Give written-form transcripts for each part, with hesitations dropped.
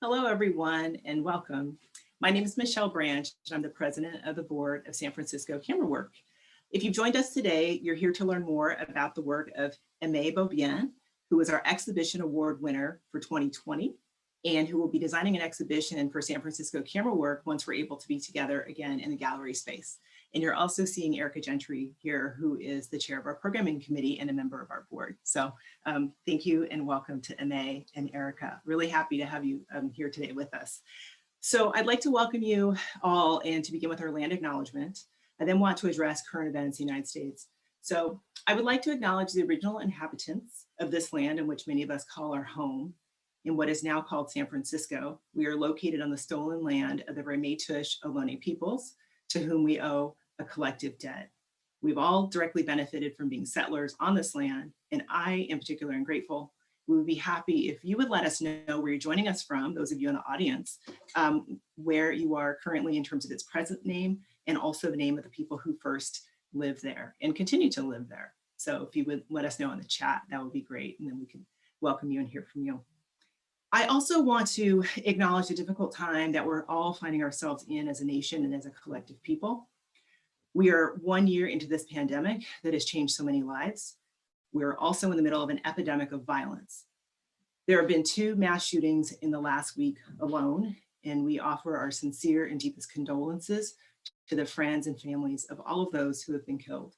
Hello, everyone, and welcome. My name is Michelle Branch, and I'm the president of the board of San Francisco Camerawork. If you've joined us today, you're here to learn more about the work of Aimée Beaubien, who is our exhibition award winner for 2020, and who will be designing an exhibition for San Francisco Camerawork once we're able to be together again in the gallery space. And you're also seeing Erica Gentry here, who is the chair of our programming committee and a member of our board. So thank you and welcome to Aimée and Erica. Really happy to have you here today with us. So I'd like to welcome you all and to begin with our land acknowledgement. I then want to address current events in the United States. So I would like to acknowledge the original inhabitants of this land in which many of us call our home, in what is now called San Francisco. We are located on the stolen land of the Ramaytush Ohlone peoples, to whom we owe a collective debt. We've all directly benefited from being settlers on this land, and I in particular am grateful. We would be happy if you would let us know where you're joining us from, those of you in the audience, where you are currently in terms of its present name, and also the name of the people who first lived there and continue to live there. So if you would let us know in the chat, that would be great, and then we can welcome you and hear from you. I also want to acknowledge the difficult time that we're all finding ourselves in as a nation and as a collective people. We are 1 year into this pandemic that has changed so many lives. We're also in the middle of an epidemic of violence. There have been 2 mass shootings in the last week alone, and we offer our sincere and deepest condolences to the friends and families of all of those who have been killed.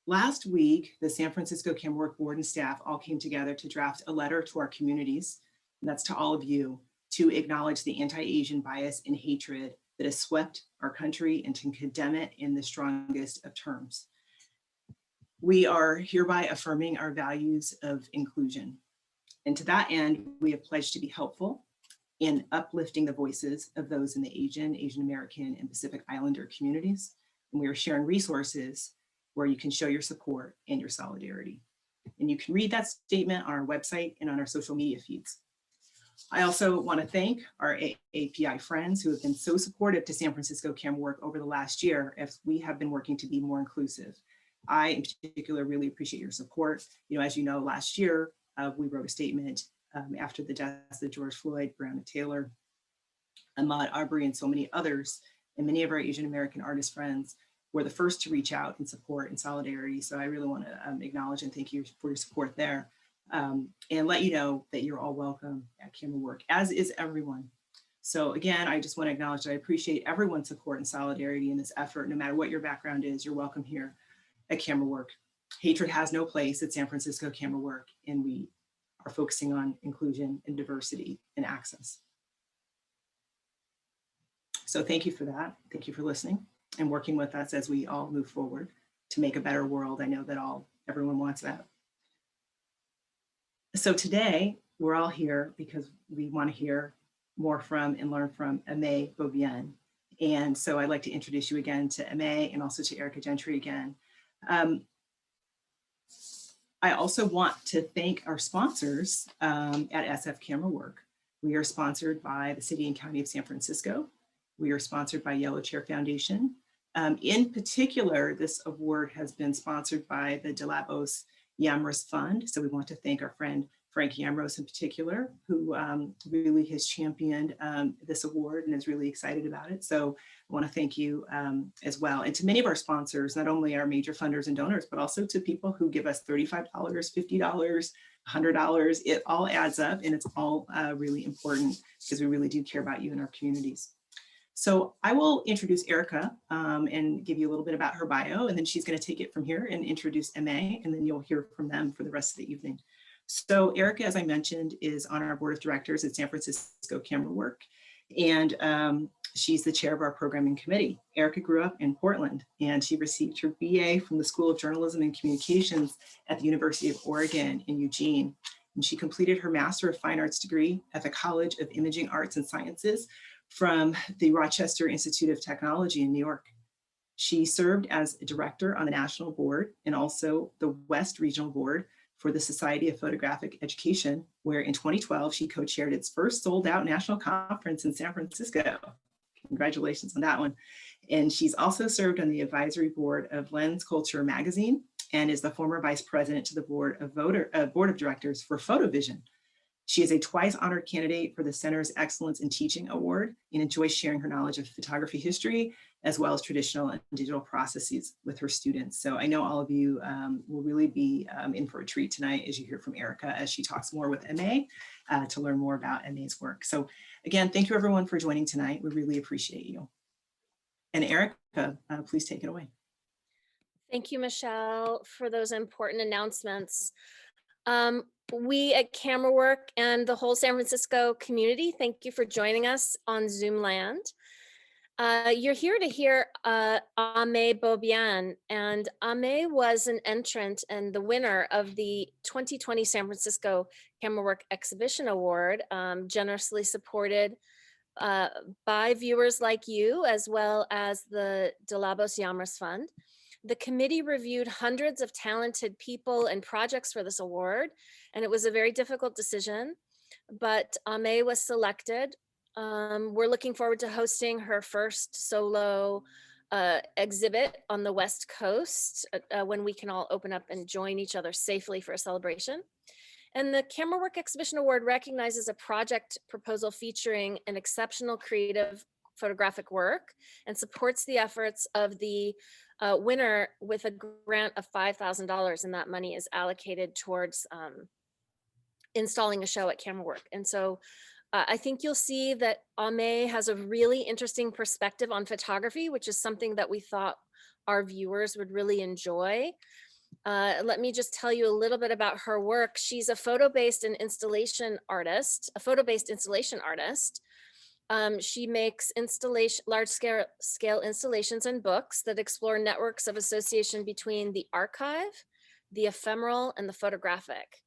Last week, the San Francisco Camerawork board and staff all came together to draft a letter to our communities, and that's to all of you, to acknowledge the anti-Asian bias and hatred that has swept our country and to condemn it in the strongest of terms. We are hereby affirming our values of inclusion. And to that end, we have pledged to be helpful in uplifting the voices of those in the Asian American, and Pacific Islander communities. And we are sharing resources where you can show your support and your solidarity. And you can read that statement on our website and on our social media feeds. I also want to thank our API friends who have been so supportive to San Francisco Camerawork over the last year as we have been working to be more inclusive. I, in particular, really appreciate your support. As you know, last year, we wrote a statement after the deaths of George Floyd, Breonna Taylor, Ahmaud Arbery, and so many others, and many of our Asian American artist friends were the first to reach out and support in solidarity. So I really want to acknowledge and thank you for your support there, and let you know that you're all welcome at Camerawork, as is everyone. So again, I just want to acknowledge that I appreciate everyone's support and solidarity in this effort. No matter what your background is, you're welcome here at Camerawork. Hatred has no place at San Francisco Camerawork, and we are focusing on inclusion and diversity and access. So thank you for that. Thank you for listening and working with us as we all move forward to make a better world. I know that everyone wants that. So today we're all here because we want to hear more from and learn from Aimée Beaubien. And so I'd like to introduce you again to Aimée and also to Erica Gentry again. I also want to thank our sponsors at SF Camerawork. We are sponsored by the City and County of San Francisco. We are sponsored by Yellow Chair Foundation. In particular, this award has been sponsored by the De Labos Yamros Fund. So we want to thank our friend Frank Yamros in particular, who really has championed this award and is really excited about it. So I want to thank you as well. And to many of our sponsors, not only our major funders and donors, but also to people who give us $35, $50, $100. It all adds up, and it's all really important because we really do care about you and our communities. So I will introduce Erica and give you a little bit about her bio, and then she's going to take it from here and introduce Aimée, and then you'll hear from them for the rest of the evening. So Erica, as I mentioned, is on our board of directors at San Francisco Camerawork, and she's the chair of our programming committee. Erica grew up in Portland, and she received her BA from the School of Journalism and Communications at the University of Oregon in Eugene. And she completed her Master of Fine Arts degree at the College of Imaging Arts and Sciences from the Rochester Institute of Technology in New York. She served as a director on the national board and also the West Regional Board for the Society of Photographic Education, where in 2012, she co-chaired its first sold-out national conference in San Francisco. Congratulations on that one. And she's also served on the advisory board of Lens Culture magazine and is the former vice president to the board of directors for PhotoVision. She is a twice honored candidate for the Center's Excellence in Teaching Award and enjoys sharing her knowledge of photography history, as well as traditional and digital processes with her students. So I know all of you will really be in for a treat tonight as you hear from Erica as she talks more with Aimée to learn more about Aimé's work. So again, thank you everyone for joining tonight. We really appreciate you. And Erica, please take it away. Thank you, Michelle, for those important announcements. We at Camerawork and the whole San Francisco community, thank you for joining us on Zoom land. You're here to hear Aimée Beaubien, and Aimée was an entrant and the winner of the 2020 San Francisco Camerawork Exhibition Award, generously supported by viewers like you, as well as the De Labos Yamras Fund. The committee reviewed hundreds of talented people and projects for this award, and it was a very difficult decision, but Aimée was selected. We're looking forward to hosting her first solo exhibit on the West Coast when we can all open up and join each other safely for a celebration. And the Camerawork Exhibition Award recognizes a project proposal featuring an exceptional creative photographic work and supports the efforts of the winner with a grant of $5,000, and that money is allocated towards installing a show at Camerawork. And so I think you'll see that Aimée has a really interesting perspective on photography, which is something that we thought our viewers would really enjoy. Let me just tell you a little bit about her work. She's a photo-based installation artist. She makes large-scale installations and books that explore networks of association between the archive, the ephemeral, and the photographic.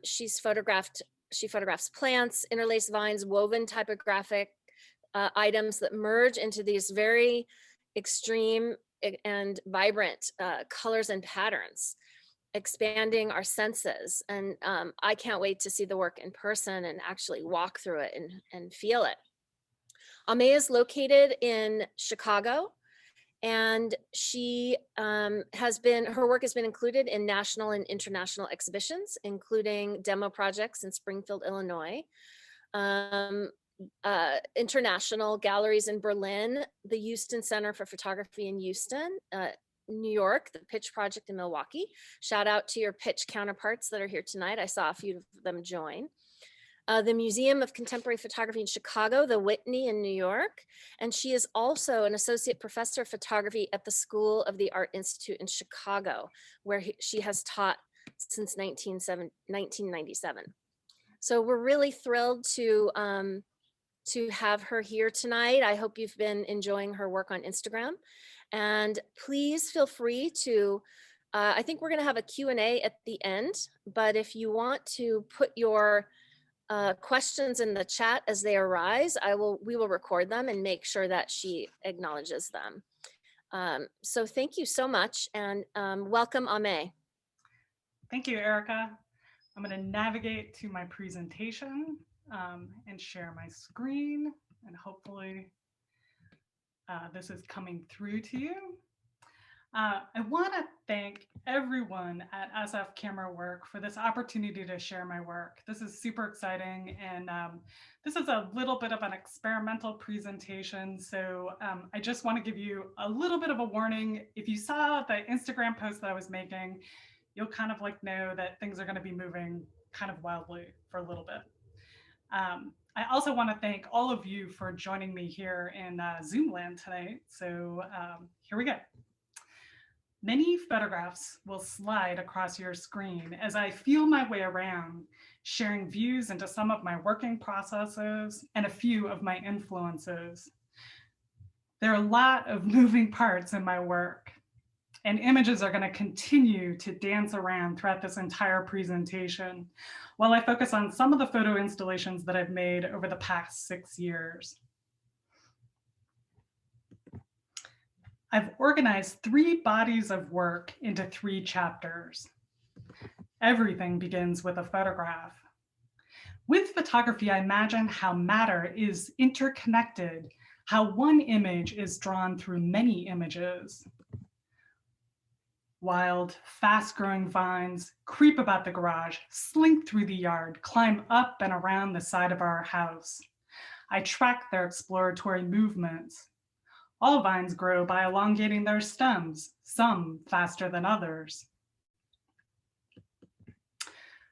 She photographs plants, interlaced vines, woven typographic items that merge into these very extreme and vibrant colors and patterns, expanding our senses. And I can't wait to see the work in person and actually walk through it and feel it. Aimée is located in Chicago, and she her work has been included in national and international exhibitions, including demo projects in Springfield, Illinois, international galleries in Berlin, the Houston Center for Photography in Houston, New York, the Pitch Project in Milwaukee. Shout out to your Pitch counterparts that are here tonight. I saw a few of them join. The Museum of Contemporary Photography in Chicago, the Whitney in New York, and she is also an associate professor of photography at the School of the Art Institute in Chicago, where she has taught since 1997. So we're really thrilled to have her here tonight. I hope you've been enjoying her work on Instagram, and please feel free to, I think we're gonna have a Q&A at the end, but if you want to put your questions in the chat as they arise, we will record them and make sure that she acknowledges them. So thank you so much, and welcome, Aimée. Thank you, Erica. I'm going to navigate to my presentation and share my screen, and hopefully this is coming through to you. I want to thank everyone at SF Camerawork for this opportunity to share my work. This is super exciting, and this is a little bit of an experimental presentation. So I just want to give you a little bit of a warning. If you saw the Instagram post that I was making, you'll kind of like know that things are going to be moving kind of wildly for a little bit. I also want to thank all of you for joining me here in Zoom land tonight. So here we go. Many photographs will slide across your screen as I feel my way around, sharing views into some of my working processes and a few of my influences. There are a lot of moving parts in my work, and images are going to continue to dance around throughout this entire presentation, while I focus on some of the photo installations that I've made over the past 6 years. I've organized 3 bodies of work into 3 chapters. Everything begins with a photograph. With photography, I imagine how matter is interconnected, how one image is drawn through many images. Wild, fast-growing vines creep about the garage, slink through the yard, climb up and around the side of our house. I track their exploratory movements. All vines grow by elongating their stems, some faster than others.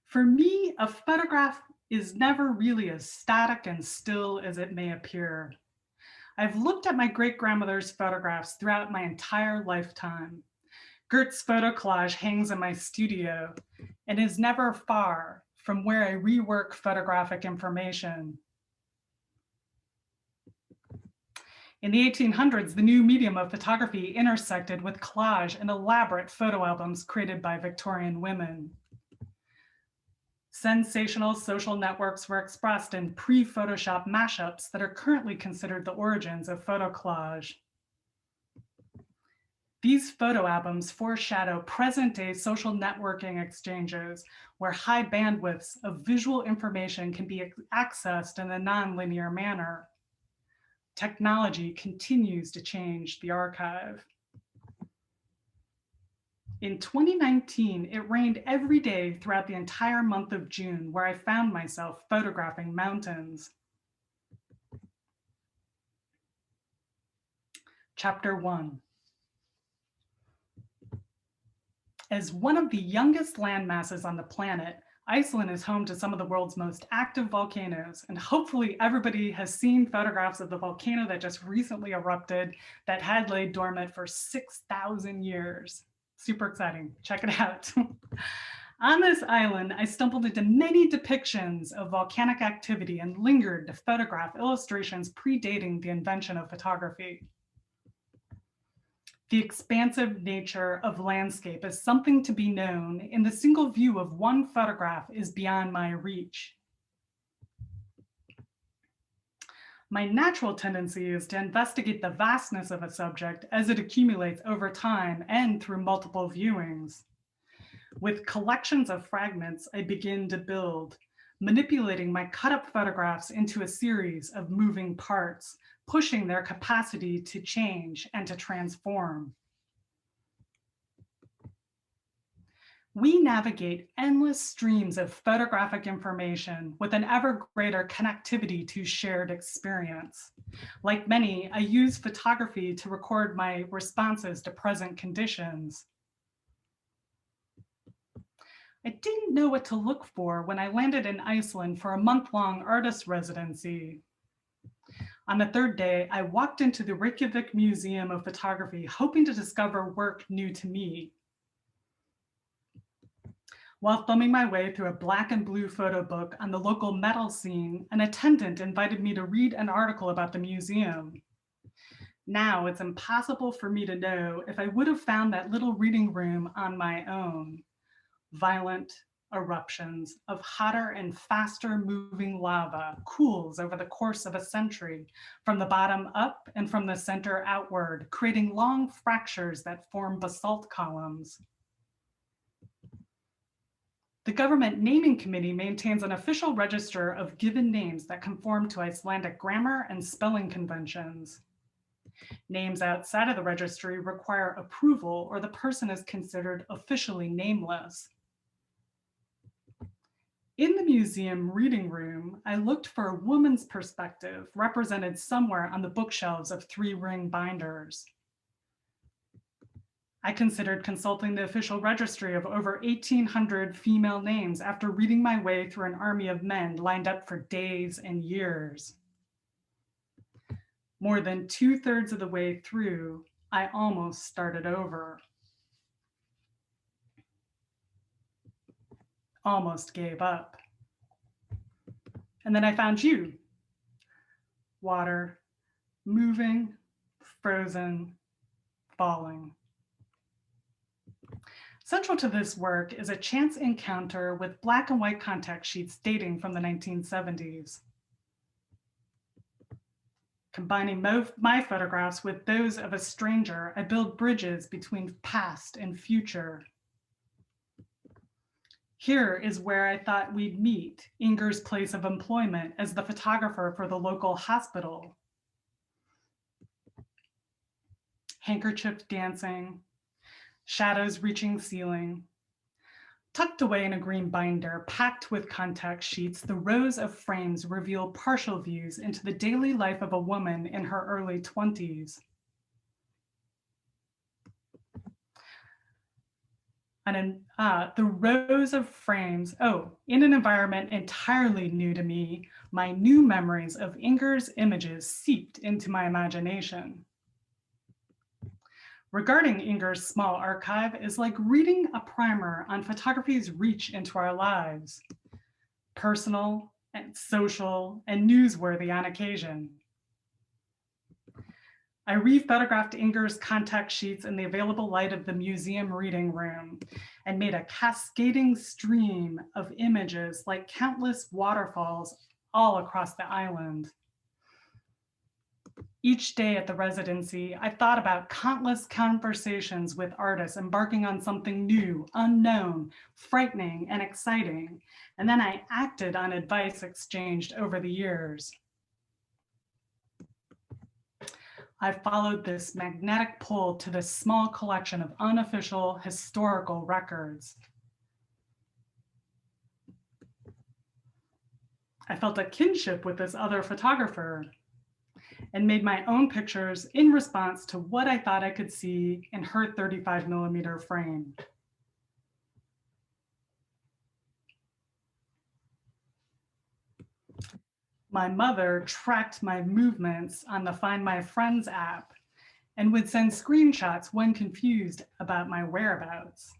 For me, a photograph is never really as static and still as it may appear. I've looked at my great-grandmother's photographs throughout my entire lifetime. Gert's photo collage hangs in my studio and is never far from where I rework photographic information. In the 1800s, the new medium of photography intersected with collage and elaborate photo albums created by Victorian women. Sensational social networks were expressed in pre-Photoshop mashups that are currently considered the origins of photo collage. These photo albums foreshadow present-day social networking exchanges where high bandwidths of visual information can be accessed in a non-linear manner. Technology continues to change the archive. In 2019, it rained every day throughout the entire month of June, where I found myself photographing mountains. Chapter 1. As one of the youngest landmasses on the planet, Iceland is home to some of the world's most active volcanoes, and hopefully everybody has seen photographs of the volcano that just recently erupted that had laid dormant for 6,000 years. Super exciting, check it out. On this island, I stumbled into many depictions of volcanic activity and lingered to photograph illustrations predating the invention of photography. The expansive nature of landscape is something to be known, and the single view of one photograph is beyond my reach. My natural tendency is to investigate the vastness of a subject as it accumulates over time and through multiple viewings. With collections of fragments, I begin to build, manipulating my cut-up photographs into a series of moving parts, pushing their capacity to change and to transform. We navigate endless streams of photographic information with an ever greater connectivity to shared experience. Like many, I use photography to record my responses to present conditions. I didn't know what to look for when I landed in Iceland for a month-long artist residency. On the third day, I walked into the Reykjavik Museum of Photography, hoping to discover work new to me. While thumbing my way through a black and blue photo book on the local metal scene, an attendant invited me to read an article about the museum. Now it's impossible for me to know if I would have found that little reading room on my own. Violent eruptions of hotter and faster moving lava cools over the course of a century, from the bottom up and from the center outward, creating long fractures that form basalt columns. The government naming committee maintains an official register of given names that conform to Icelandic grammar and spelling conventions. Names outside of the registry require approval, or the person is considered officially nameless. In the museum reading room, I looked for a woman's perspective represented somewhere on the bookshelves of 3-ring binders. I considered consulting the official registry of over 1,800 female names after reading my way through an army of men lined up for days and years. More than 2/3 of the way through, I almost started over. Almost gave up. And then I found you. Water, moving, frozen, falling. Central to this work is a chance encounter with black and white contact sheets dating from the 1970s. Combining my photographs with those of a stranger, I build bridges between past and future. Here is where I thought we'd meet, Inger's place of employment as the photographer for the local hospital. Handkerchief dancing, shadows reaching ceiling. Tucked away in a green binder, packed with contact sheets, the rows of frames reveal partial views into the daily life of a woman in her early 20s. And the rows of frames, in an environment entirely new to me, my new memories of Inger's images seeped into my imagination. Regarding Inger's small archive is like reading a primer on photography's reach into our lives, personal and social and newsworthy on occasion. I re-photographed Inger's contact sheets in the available light of the museum reading room and made a cascading stream of images like countless waterfalls all across the island. Each day at the residency, I thought about countless conversations with artists embarking on something new, unknown, frightening, and exciting. And then I acted on advice exchanged over the years. I followed this magnetic pull to this small collection of unofficial historical records. I felt a kinship with this other photographer and made my own pictures in response to what I thought I could see in her 35mm frame. My mother tracked my movements on the Find My Friends app and would send screenshots when confused about my whereabouts.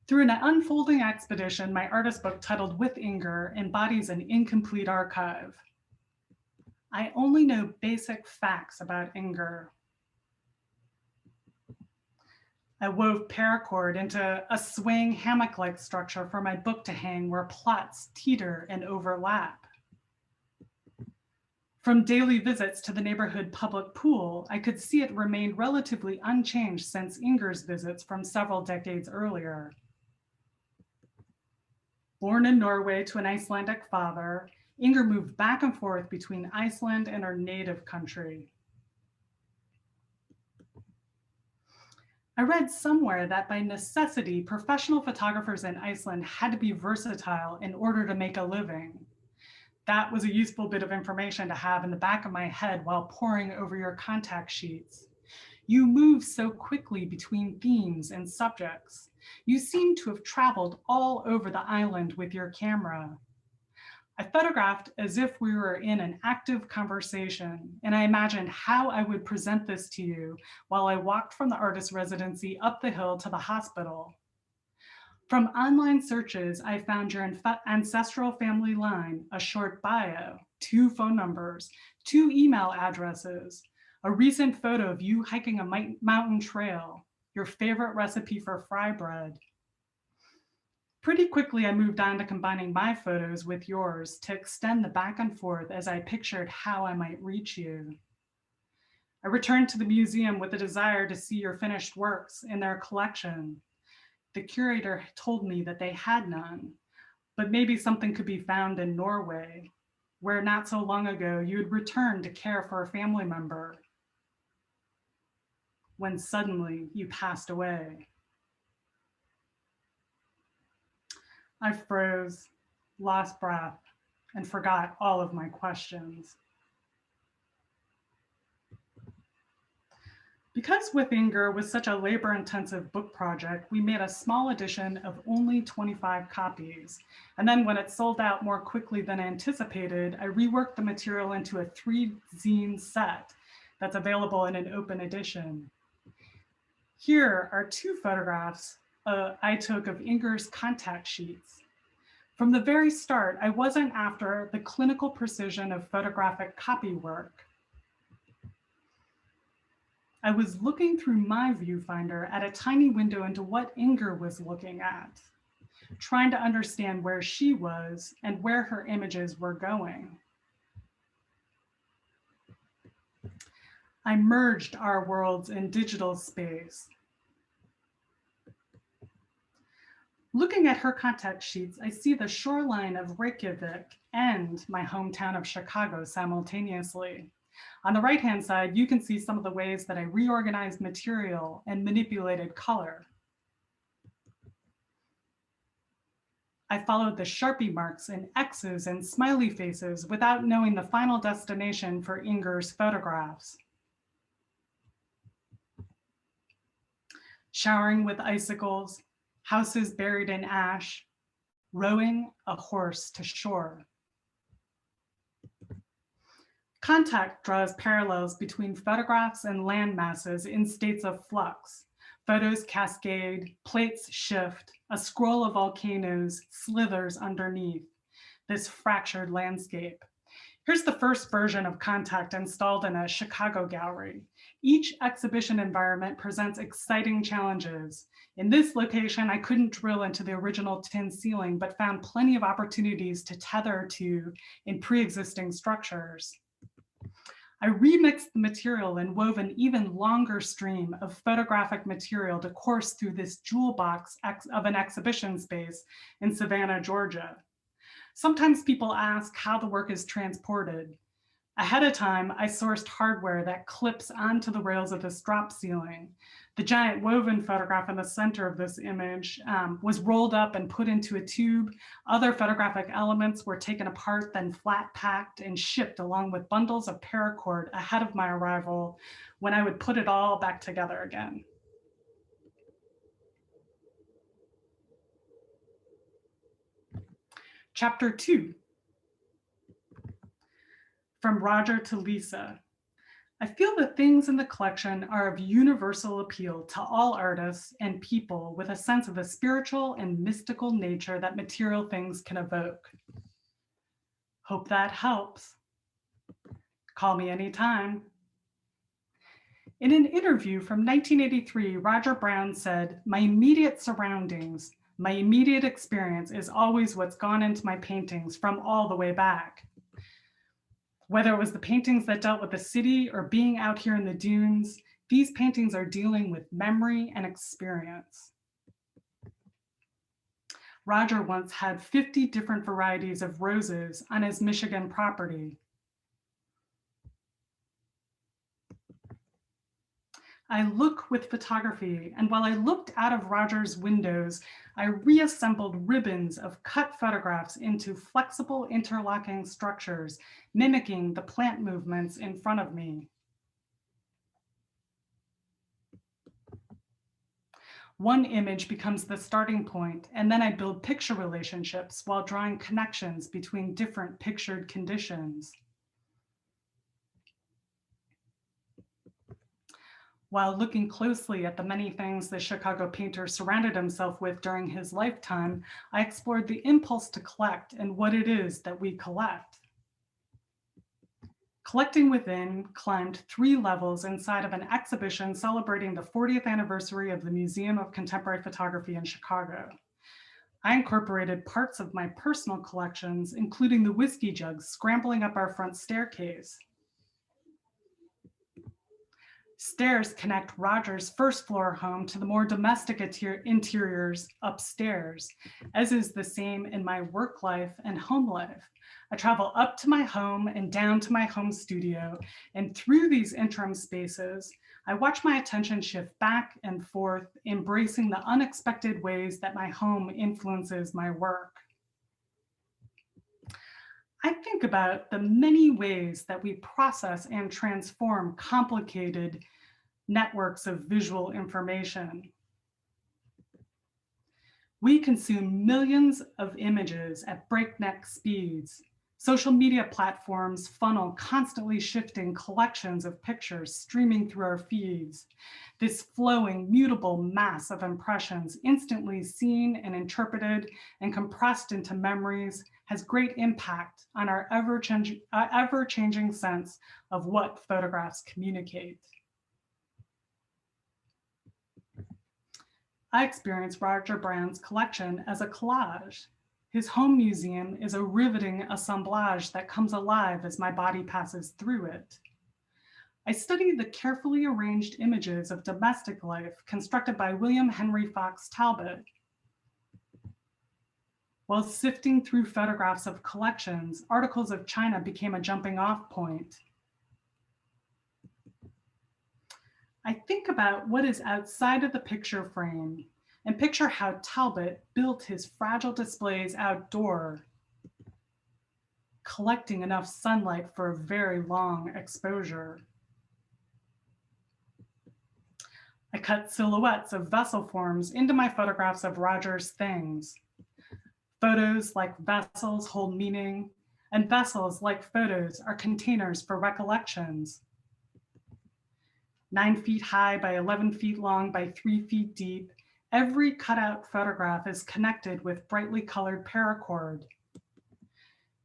Through an unfolding expedition, my artist book titled With Inger embodies an incomplete archive. I only know basic facts about Inger. I wove paracord into a swaying hammock-like structure for my book to hang where plots teeter and overlap. From daily visits to the neighborhood public pool, I could see it remained relatively unchanged since Inger's visits from several decades earlier. Born in Norway to an Icelandic father, Inger moved back and forth between Iceland and her native country. I read somewhere that by necessity, professional photographers in Iceland had to be versatile in order to make a living. That was a useful bit of information to have in the back of my head while poring over your contact sheets. You move so quickly between themes and subjects. You seem to have traveled all over the island with your camera. I photographed as if we were in an active conversation, and I imagined how I would present this to you while I walked from the artist residency up the hill to the hospital. From online searches, I found your ancestral family line, a short bio, 2 phone numbers, 2 email addresses, a recent photo of you hiking a mountain trail, your favorite recipe for fry bread. Pretty quickly, I moved on to combining my photos with yours to extend the back and forth as I pictured how I might reach you. I returned to the museum with a desire to see your finished works in their collection. The curator told me that they had none, but maybe something could be found in Norway, where not so long ago you had returned to care for a family member when suddenly you passed away. I froze, lost breath, and forgot all of my questions. Because With Inger was such a labor-intensive book project, we made a small edition of only 25 copies. And then when it sold out more quickly than anticipated, I reworked the material into a 3-zine set that's available in an open edition. Here are 2 photographs I took of Inger's contact sheets. From the very start, I wasn't after the clinical precision of photographic copy work. I was looking through my viewfinder at a tiny window into what Inger was looking at, trying to understand where she was and where her images were going. I merged our worlds in digital space. Looking at her contact sheets, I see the shoreline of Reykjavik and my hometown of Chicago simultaneously. On the right-hand side, you can see some of the ways that I reorganized material and manipulated color. I followed the Sharpie marks and X's and smiley faces without knowing the final destination for Inger's photographs. Showering with icicles, houses buried in ash, rowing a horse to shore. Contact draws parallels between photographs and land masses in states of flux. Photos cascade, plates shift, a scroll of volcanoes slithers underneath this fractured landscape. Here's the first version of Contact installed in a Chicago gallery. Each exhibition environment presents exciting challenges. In this location, I couldn't drill into the original tin ceiling, but found plenty of opportunities to tether to in pre-existing structures. I remixed the material and wove an even longer stream of photographic material to course through this jewel box of an exhibition space in Savannah, Georgia. Sometimes people ask how the work is transported. Ahead of time, I sourced hardware that clips onto the rails of this drop ceiling. The giant woven photograph in the center of this image was rolled up and put into a tube. Other photographic elements were taken apart, then flat packed and shipped along with bundles of paracord ahead of my arrival, when I would put it all back together again. Chapter 2. From Roger to Lisa. I feel that things in the collection are of universal appeal to all artists and people with a sense of the spiritual and mystical nature that material things can evoke. Hope that helps. Call me anytime. In an interview from 1983, Roger Brown said, "My immediate surroundings, my immediate experience is always what's gone into my paintings from all the way back. Whether it was the paintings that dealt with the city or being out here in the dunes, these paintings are dealing with memory and experience." Roger once had 50 different varieties of roses on his Michigan property. I look with photography, and while I looked out of Roger's windows, I reassembled ribbons of cut photographs into flexible interlocking structures, mimicking the plant movements in front of me. One image becomes the starting point, and then I build picture relationships while drawing connections between different pictured conditions. While looking closely at the many things the Chicago painter surrounded himself with during his lifetime, I explored the impulse to collect and what it is that we collect. Collecting Within climbed 3 levels inside of an exhibition celebrating the 40th anniversary of the Museum of Contemporary Photography in Chicago. I incorporated parts of my personal collections, including the whiskey jugs scrambling up our front staircase. Stairs connect Roger's first floor home to the more domestic interiors upstairs, as is the same in my work life and home life. I travel up to my home and down to my home studio, and through these interim spaces, I watch my attention shift back and forth, embracing the unexpected ways that my home influences my work. I think about the many ways that we process and transform complicated networks of visual information. We consume millions of images at breakneck speeds. Social media platforms funnel constantly shifting collections of pictures streaming through our feeds. This flowing, mutable mass of impressions, instantly seen and interpreted and compressed into memories, has great impact on our ever-changing sense of what photographs communicate. I experience Roger Brown's collection as a collage. His home museum is a riveting assemblage that comes alive as my body passes through it. I study the carefully arranged images of domestic life constructed by William Henry Fox Talbot. While sifting through photographs of collections, articles of China became a jumping off point. I think about what is outside of the picture frame and picture how Talbot built his fragile displays outdoor, collecting enough sunlight for a very long exposure. I cut silhouettes of vessel forms into my photographs of Roger's things. Photos, like vessels, hold meaning, and vessels, like photos, are containers for recollections. 9 feet high by 11 feet long by 3 feet deep, every cutout photograph is connected with brightly colored paracord.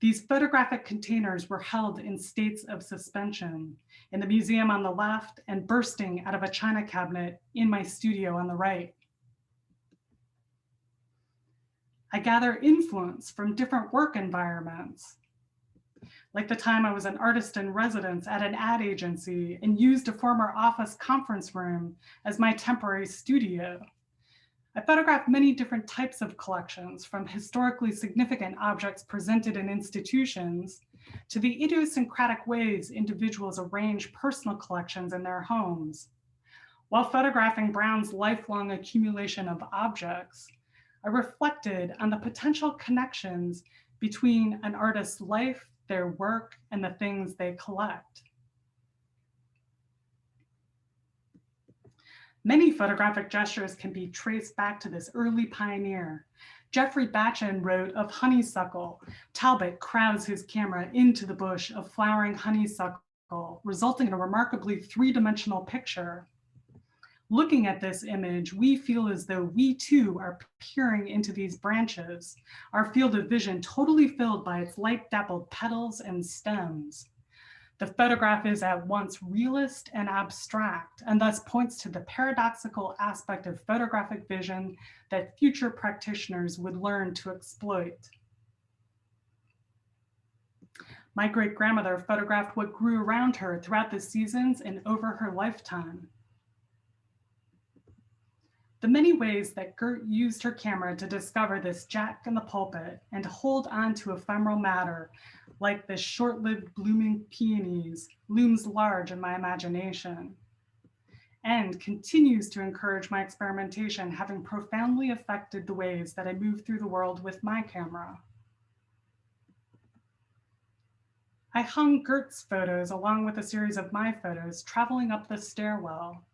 These photographic containers were held in states of suspension in the museum on the left and bursting out of a china cabinet in my studio on the right. I gather influence from different work environments, like the time I was an artist in residence at an ad agency and used a former office conference room as my temporary studio. I photographed many different types of collections, from historically significant objects presented in institutions to the idiosyncratic ways individuals arrange personal collections in their homes. While photographing Brown's lifelong accumulation of objects, I reflected on the potential connections between an artist's life, their work, and the things they collect. Many photographic gestures can be traced back to this early pioneer. Jeffrey Batchen wrote of honeysuckle. Talbot crowds his camera into the bush of flowering honeysuckle, resulting in a remarkably three-dimensional picture. Looking at this image, we feel as though we too are peering into these branches, our field of vision totally filled by its light-dappled petals and stems. The photograph is at once realist and abstract, and thus points to the paradoxical aspect of photographic vision that future practitioners would learn to exploit. My great-grandmother photographed what grew around her throughout the seasons and over her lifetime. The many ways that Gert used her camera to discover this Jack in the pulpit and to hold on to ephemeral matter, like this short-lived blooming peonies, looms large in my imagination, and continues to encourage my experimentation, having profoundly affected the ways that I move through the world with my camera. I hung Gert's photos along with a series of my photos traveling up the stairwell,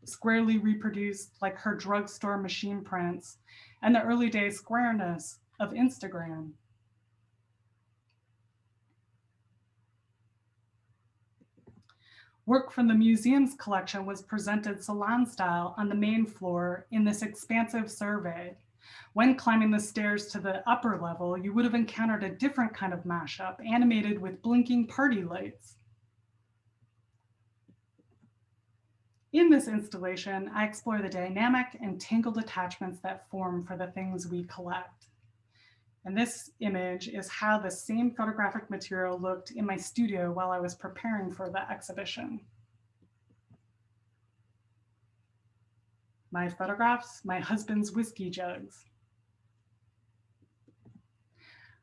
squarely reproduced like her drugstore machine prints and the early day squareness of Instagram. Work from the museum's collection was presented salon style on the main floor in this expansive survey. When climbing the stairs to the upper level, you would have encountered a different kind of mashup, animated with blinking party lights. In this installation, I explore the dynamic and tangled attachments that form for the things we collect. And this image is how the same photographic material looked in my studio while I was preparing for the exhibition. My photographs, my husband's whiskey jugs.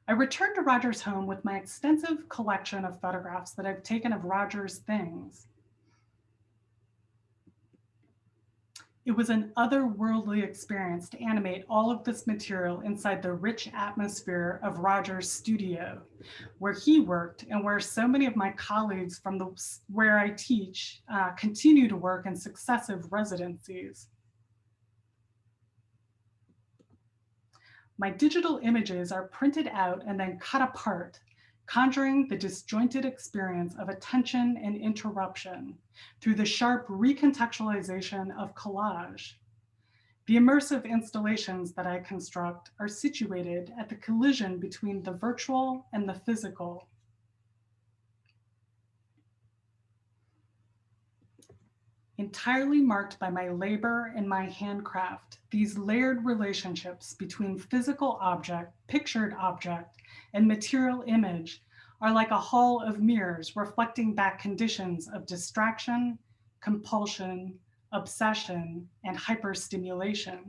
I returned to Roger's home with my extensive collection of photographs that I've taken of Roger's things. It was an otherworldly experience to animate all of this material inside the rich atmosphere of Roger's studio, where he worked and where so many of my colleagues from where I teach continue to work in successive residencies. My digital images are printed out and then cut apart, conjuring the disjointed experience of attention and interruption through the sharp recontextualization of collage. The immersive installations that I construct are situated at the collision between the virtual and the physical. Entirely marked by my labor and my handcraft, these layered relationships between physical object, pictured object, and material image are like a hall of mirrors reflecting back conditions of distraction, compulsion, obsession, and hyperstimulation.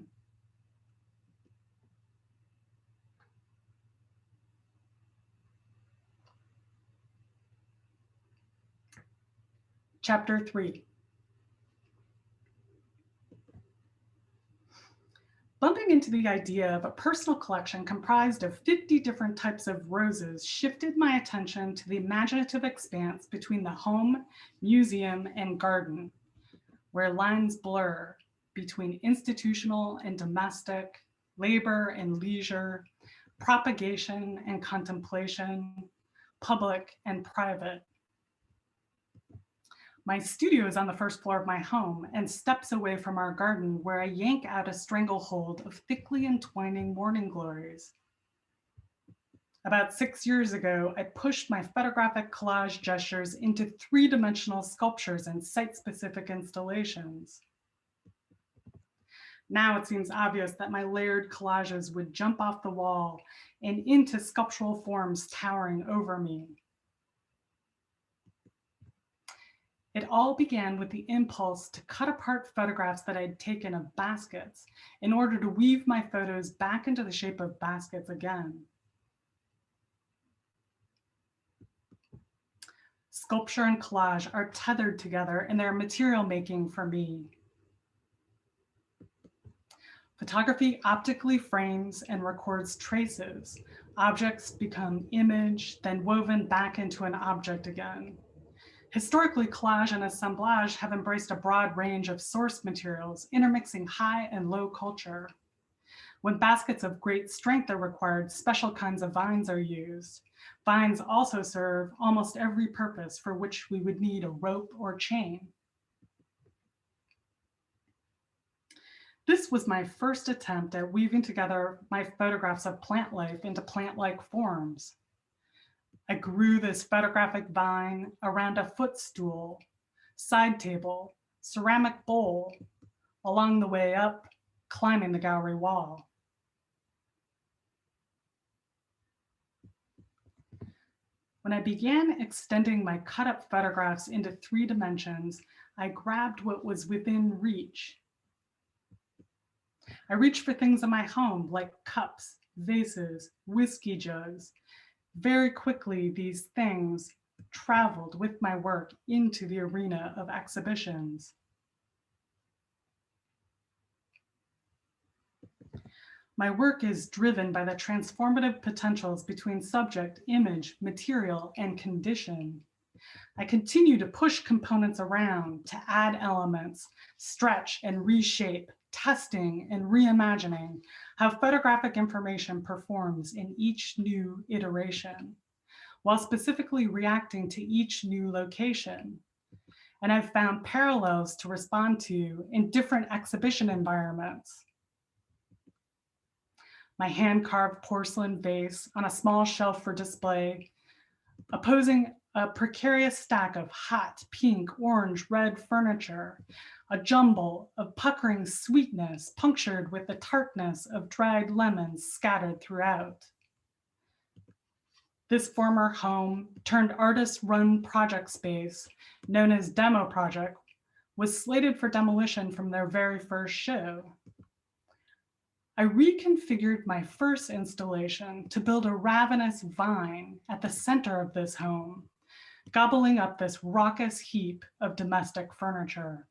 Chapter 3. Stepping into the idea of a personal collection comprised of 50 different types of roses shifted my attention to the imaginative expanse between the home, museum, and garden, where lines blur between institutional and domestic, labor and leisure, propagation and contemplation, public and private. My studio is on the first floor of my home and steps away from our garden, where I yank out a stranglehold of thickly entwining morning glories. About 6 years ago, I pushed my photographic collage gestures into three-dimensional sculptures and site-specific installations. Now it seems obvious that my layered collages would jump off the wall and into sculptural forms towering over me. It all began with the impulse to cut apart photographs that I'd taken of baskets in order to weave my photos back into the shape of baskets again. Sculpture and collage are tethered together in their material making for me. Photography optically frames and records traces. Objects become image, then woven back into an object again. Historically, collage and assemblage have embraced a broad range of source materials, intermixing high and low culture. When baskets of great strength are required, special kinds of vines are used. Vines also serve almost every purpose for which we would need a rope or chain. This was my first attempt at weaving together my photographs of plant life into plant-like forms. I grew this photographic vine around a footstool, side table, ceramic bowl, along the way up, climbing the gallery wall. When I began extending my cut-up photographs into 3 dimensions, I grabbed what was within reach. I reached for things in my home like cups, vases, whiskey jugs. Very quickly, these things traveled with my work into the arena of exhibitions. My work is driven by the transformative potentials between subject, image, material, and condition. I continue to push components around to add elements, stretch and reshape, testing and reimagining how photographic information performs in each new iteration, while specifically reacting to each new location. And I've found parallels to respond to in different exhibition environments. My hand-carved porcelain vase on a small shelf for display, opposing a precarious stack of hot pink, orange, red furniture, a jumble of puckering sweetness punctured with the tartness of dried lemons scattered throughout. This former home turned artist-run project space, known as Demo Project, was slated for demolition from their very first show. I reconfigured my first installation to build a ravenous vine at the center of this home, gobbling up this raucous heap of domestic furniture.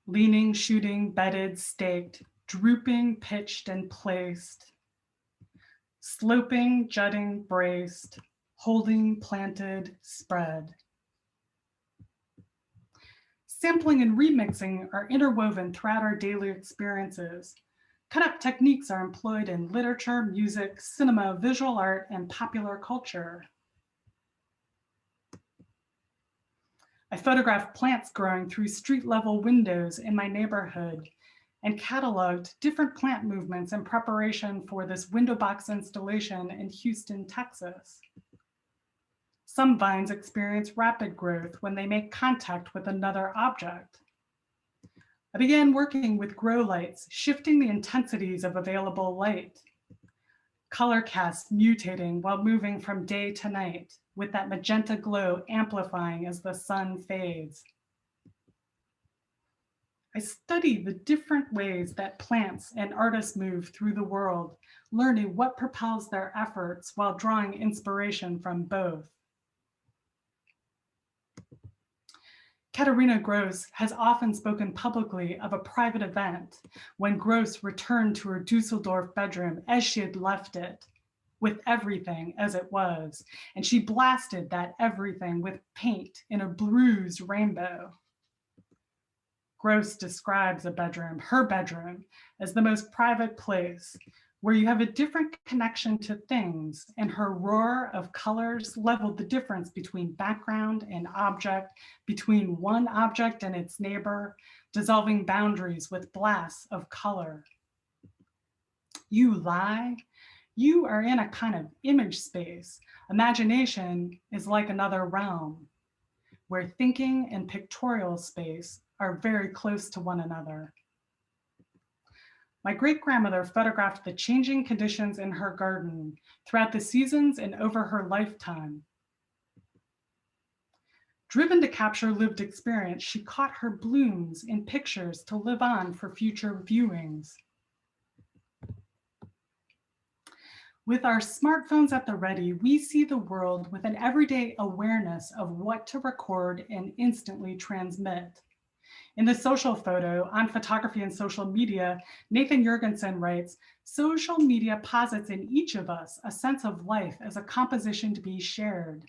Leaning, shooting, bedded, staked, drooping, pitched, and placed, sloping, jutting, braced, holding, planted, spread. Sampling and remixing are interwoven throughout our daily experiences. Cut-up techniques are employed in literature, music, cinema, visual art, and popular culture. I photographed plants growing through street-level windows in my neighborhood and cataloged different plant movements in preparation for this window box installation in Houston, Texas. Some vines experience rapid growth when they make contact with another object. I began working with grow lights, shifting the intensities of available light. Color casts mutating while moving from day to night, with that magenta glow amplifying as the sun fades. I study the different ways that plants and artists move through the world, learning what propels their efforts while drawing inspiration from both. Katharina Gross has often spoken publicly of a private event when Gross returned to her Dusseldorf bedroom as she had left it, with everything as it was, and she blasted that everything with paint in a bruised rainbow. Gross describes a bedroom, her bedroom, as the most private place where you have a different connection to things, and her roar of colors leveled the difference between background and object, between one object and its neighbor, dissolving boundaries with blasts of color. You lie. You are in a kind of image space. Imagination is like another realm where thinking and pictorial space are very close to one another. My great-grandmother photographed the changing conditions in her garden throughout the seasons and over her lifetime. Driven to capture lived experience, she caught her blooms in pictures to live on for future viewings. With our smartphones at the ready, we see the world with an everyday awareness of what to record and instantly transmit. In the social photo on photography and social media, Nathan Jurgensen writes, social media posits in each of us a sense of life as a composition to be shared.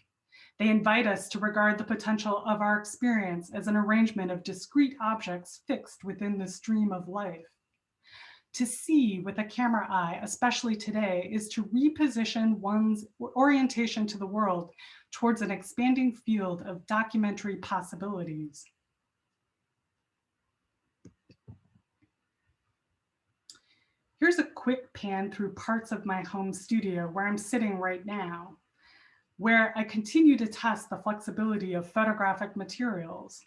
They invite us to regard the potential of our experience as an arrangement of discrete objects fixed within the stream of life. To see with a camera eye, especially today, is to reposition one's orientation to the world towards an expanding field of documentary possibilities. Here's a quick pan through parts of my home studio where I'm sitting right now, where I continue to test the flexibility of photographic materials.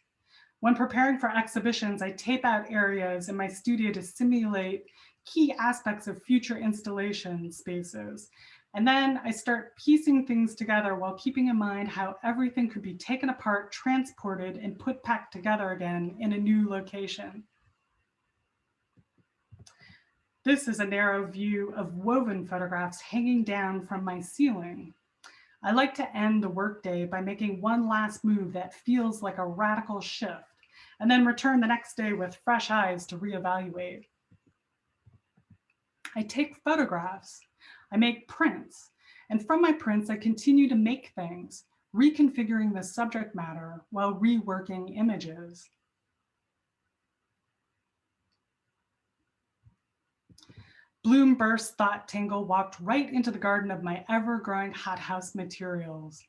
When preparing for exhibitions, I tape out areas in my studio to simulate key aspects of future installation spaces. And then I start piecing things together while keeping in mind how everything could be taken apart, transported, and put back together again in a new location. This is a narrow view of woven photographs hanging down from my ceiling. I like to end the workday by making one last move that feels like a radical shift, and then return the next day with fresh eyes to reevaluate. I take photographs, I make prints, and from my prints, I continue to make things, reconfiguring the subject matter while reworking images. Bloom burst thought tangle walked right into the garden of my ever-growing hothouse materials.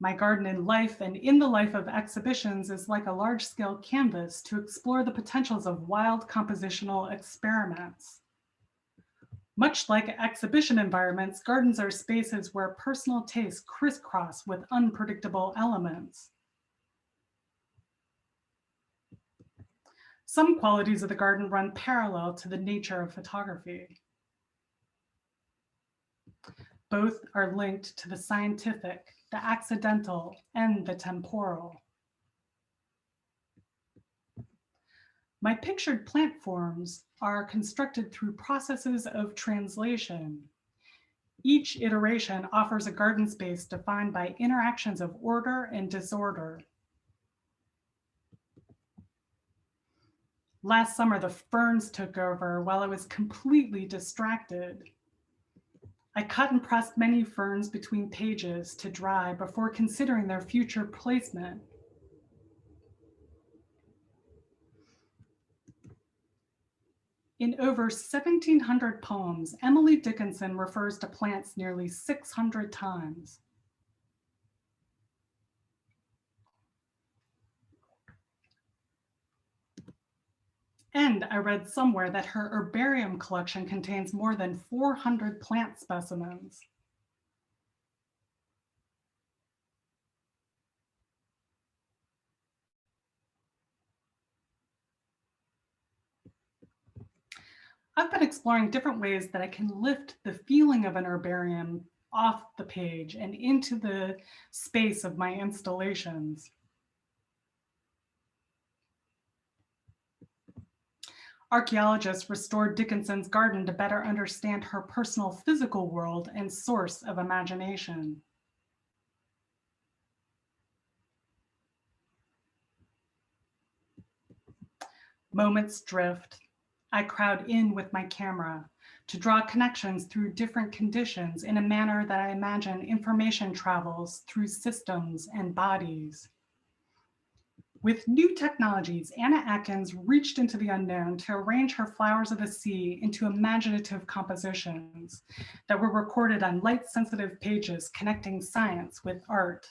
My garden in life and in the life of exhibitions is like a large-scale canvas to explore the potentials of wild compositional experiments. Much like exhibition environments, gardens are spaces where personal tastes crisscross with unpredictable elements. Some qualities of the garden run parallel to the nature of photography. Both are linked to the scientific, the accidental, and the temporal. My pictured plant forms are constructed through processes of translation. Each iteration offers a garden space defined by interactions of order and disorder. Last summer, the ferns took over while I was completely distracted. I cut and pressed many ferns between pages to dry before considering their future placement. In over 1,700 poems, Emily Dickinson refers to plants nearly 600 times. And I read somewhere that her herbarium collection contains more than 400 plant specimens. I've been exploring different ways that I can lift the feeling of an herbarium off the page and into the space of my installations. Archaeologists restored Dickinson's garden to better understand her personal physical world and source of imagination. Moments drift. I crowd in with my camera to draw connections through different conditions in a manner that I imagine information travels through systems and bodies. With new technologies, Anna Atkins reached into the unknown to arrange her flowers of the sea into imaginative compositions that were recorded on light-sensitive pages connecting science with art.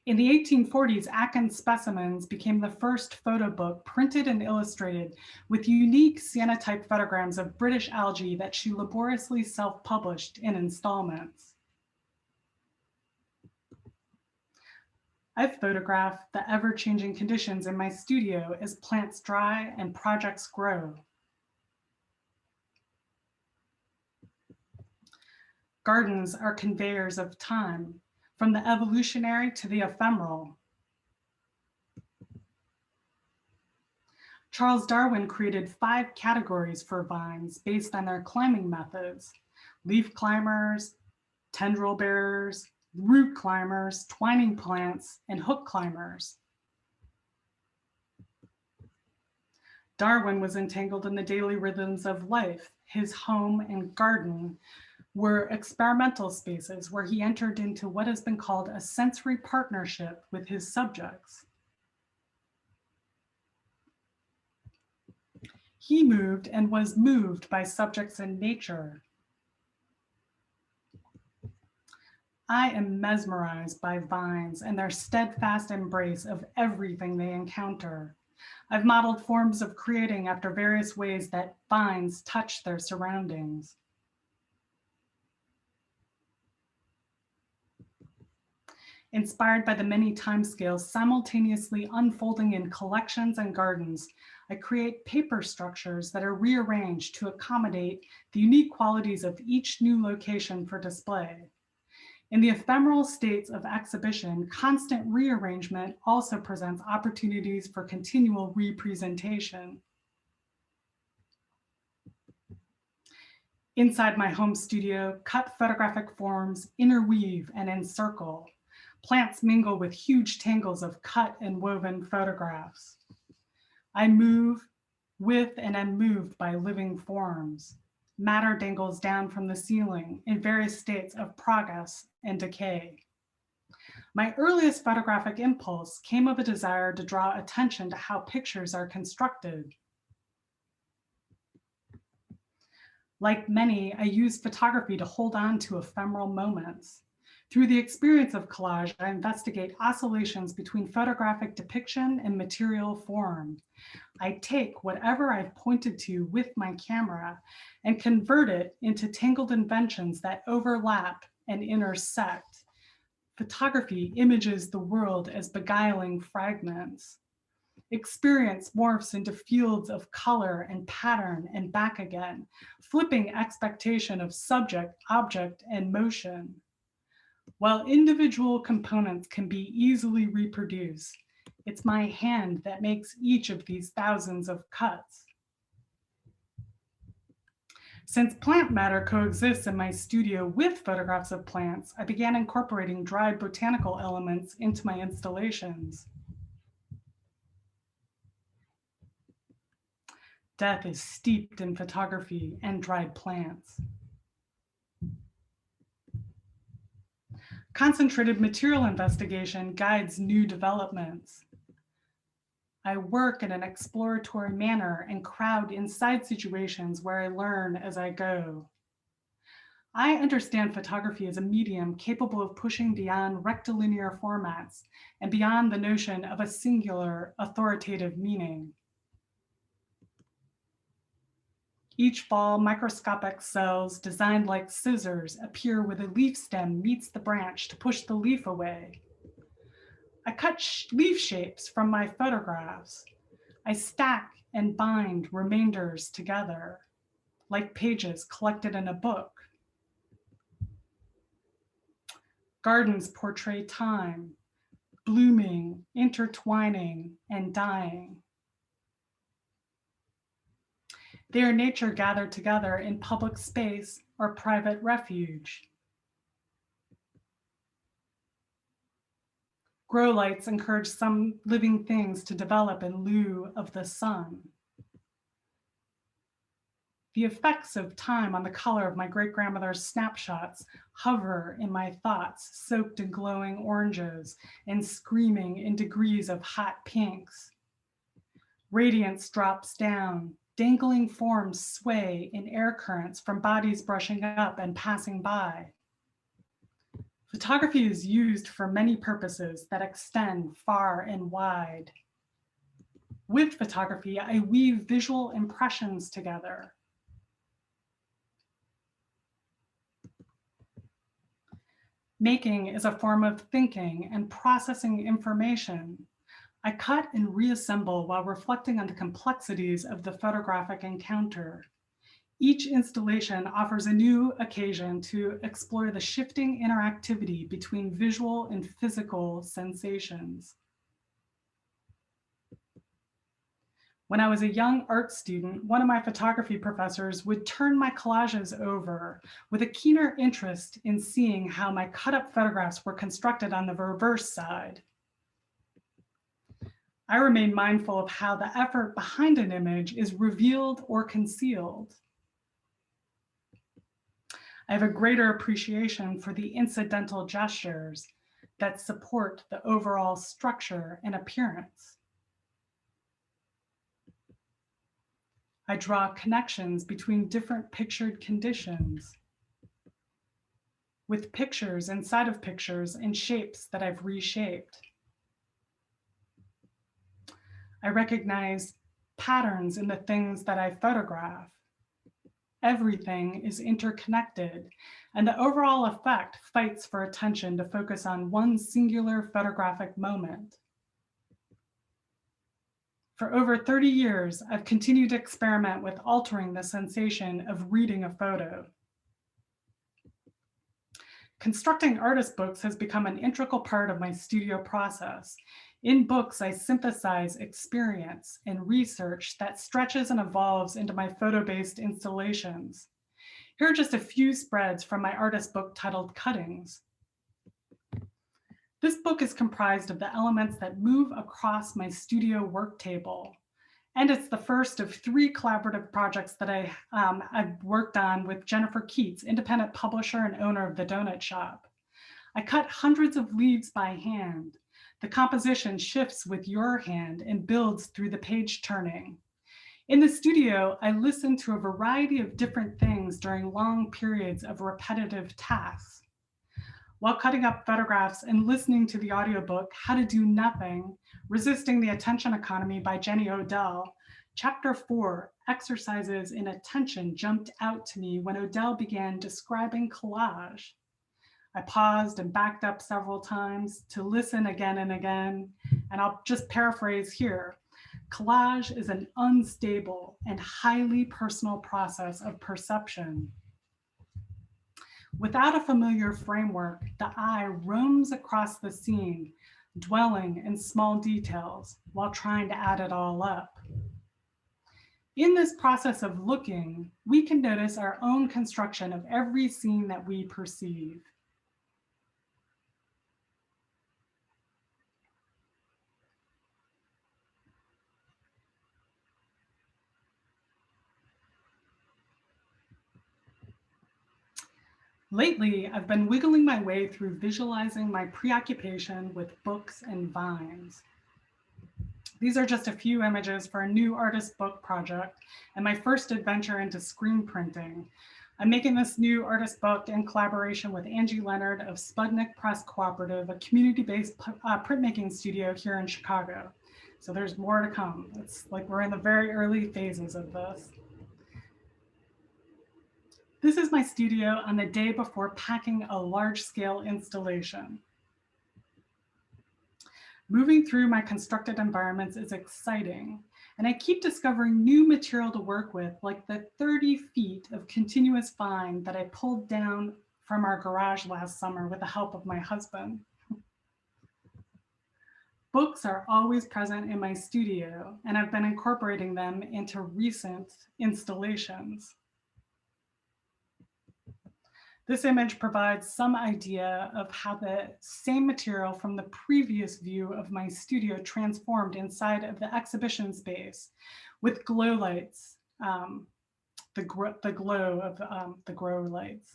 In the 1840s, Atkins specimens became the first photo book printed and illustrated with unique cyanotype photograms of British algae that she laboriously self-published in installments. I've photographed the ever-changing conditions in my studio as plants dry and projects grow. Gardens are conveyors of time, from the evolutionary to the ephemeral. Charles Darwin created 5 categories for vines based on their climbing methods: leaf climbers, tendril bearers, root climbers, twining plants, and hook climbers. Darwin was entangled in the daily rhythms of life. His home and garden were experimental spaces where he entered into what has been called a sensory partnership with his subjects. He moved and was moved by subjects in nature. I am mesmerized by vines and their steadfast embrace of everything they encounter. I've modeled forms of creating after various ways that vines touch their surroundings. Inspired by the many timescales simultaneously unfolding in collections and gardens, I create paper structures that are rearranged to accommodate the unique qualities of each new location for display. In the ephemeral states of exhibition, constant rearrangement also presents opportunities for continual representation. Inside my home studio, cut photographic forms interweave and encircle. Plants mingle with huge tangles of cut and woven photographs. I move with and am moved by living forms. Matter dangles down from the ceiling in various states of progress and decay. My earliest photographic impulse came of a desire to draw attention to how pictures are constructed. Like many, I use photography to hold on to ephemeral moments. Through the experience of collage, I investigate oscillations between photographic depiction and material form. I take whatever I've pointed to with my camera and convert it into tangled inventions that overlap and intersect. Photography images the world as beguiling fragments. Experience morphs into fields of color and pattern and back again, flipping expectation of subject, object, and motion. While individual components can be easily reproduced, it's my hand that makes each of these thousands of cuts. Since plant matter coexists in my studio with photographs of plants, I began incorporating dried botanical elements into my installations. Death is steeped in photography and dried plants. Concentrated material investigation guides new developments. I work in an exploratory manner and crowd inside situations where I learn as I go. I understand photography as a medium capable of pushing beyond rectilinear formats and beyond the notion of a singular authoritative meaning. Each fall, microscopic cells designed like scissors appear where the leaf stem meets the branch to push the leaf away. I cut leaf shapes from my photographs. I stack and bind remainders together, like pages collected in a book. Gardens portray time, blooming, intertwining, and dying. They are nature gathered together in public space or private refuge. Grow lights encourage some living things to develop in lieu of the sun. The effects of time on the color of my great-grandmother's snapshots hover in my thoughts, soaked in glowing oranges and screaming in degrees of hot pinks. Radiance drops down, dangling forms sway in air currents from bodies brushing up and passing by. Photography is used for many purposes that extend far and wide. With photography, I weave visual impressions together. Making is a form of thinking and processing information. I cut and reassemble while reflecting on the complexities of the photographic encounter. Each installation offers a new occasion to explore the shifting interactivity between visual and physical sensations. When I was a young art student, one of my photography professors would turn my collages over with a keener interest in seeing how my cut-up photographs were constructed on the reverse side. I remain mindful of how the effort behind an image is revealed or concealed. I have a greater appreciation for the incidental gestures that support the overall structure and appearance. I draw connections between different pictured conditions with pictures inside of pictures and shapes that I've reshaped. I recognize patterns in the things that I photograph. Everything is interconnected, and the overall effect fights for attention to focus on one singular photographic moment. For over 30 years, I've continued to experiment with altering the sensation of reading a photo. Constructing artist books has become an integral part of my studio process. In books, I synthesize experience and research that stretches and evolves into my photo-based installations. Here are just a few spreads from my artist book titled Cuttings. This book is comprised of the elements that move across my studio work table. And it's the first of 3 collaborative projects that I've worked on with Jennifer Keats, independent publisher and owner of The Donut Shop. I cut hundreds of leaves by hand. The composition shifts with your hand and builds through the page turning. In the studio, I listen to a variety of different things during long periods of repetitive tasks. While cutting up photographs and listening to the audiobook, How to Do Nothing, Resisting the Attention Economy by Jenny Odell, Chapter 4, Exercises in Attention, jumped out to me when Odell began describing collage. I paused and backed up several times to listen again and again, and I'll just paraphrase here. Collage is an unstable and highly personal process of perception. Without a familiar framework, the eye roams across the scene, dwelling in small details while trying to add it all up. In this process of looking, we can notice our own construction of every scene that we perceive. Lately, I've been wiggling my way through visualizing my preoccupation with books and vines. These are just a few images for a new artist book project and my first adventure into screen printing. I'm making this new artist book in collaboration with Angie Leonard of Spudnik Press Cooperative, a community-based printmaking studio here in Chicago. So there's more to come. It's like we're in the very early phases of this. This is my studio on the day before packing a large-scale installation. Moving through my constructed environments is exciting, and I keep discovering new material to work with, like the 30 feet of continuous vine that I pulled down from our garage last summer with the help of my husband. Books are always present in my studio, and I've been incorporating them into recent installations. This image provides some idea of how the same material from the previous view of my studio transformed inside of the exhibition space with glow lights, the glow of the grow lights.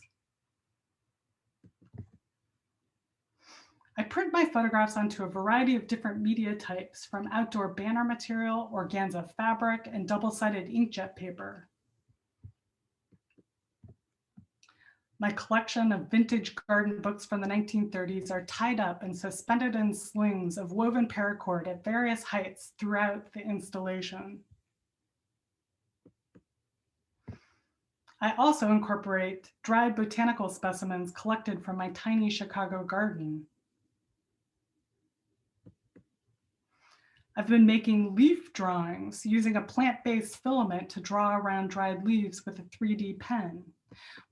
I print my photographs onto a variety of different media types, from outdoor banner material, organza fabric, and double-sided inkjet paper. My collection of vintage garden books from the 1930s are tied up and suspended in slings of woven paracord at various heights throughout the installation. I also incorporate dried botanical specimens collected from my tiny Chicago garden. I've been making leaf drawings using a plant-based filament to draw around dried leaves with a 3D pen,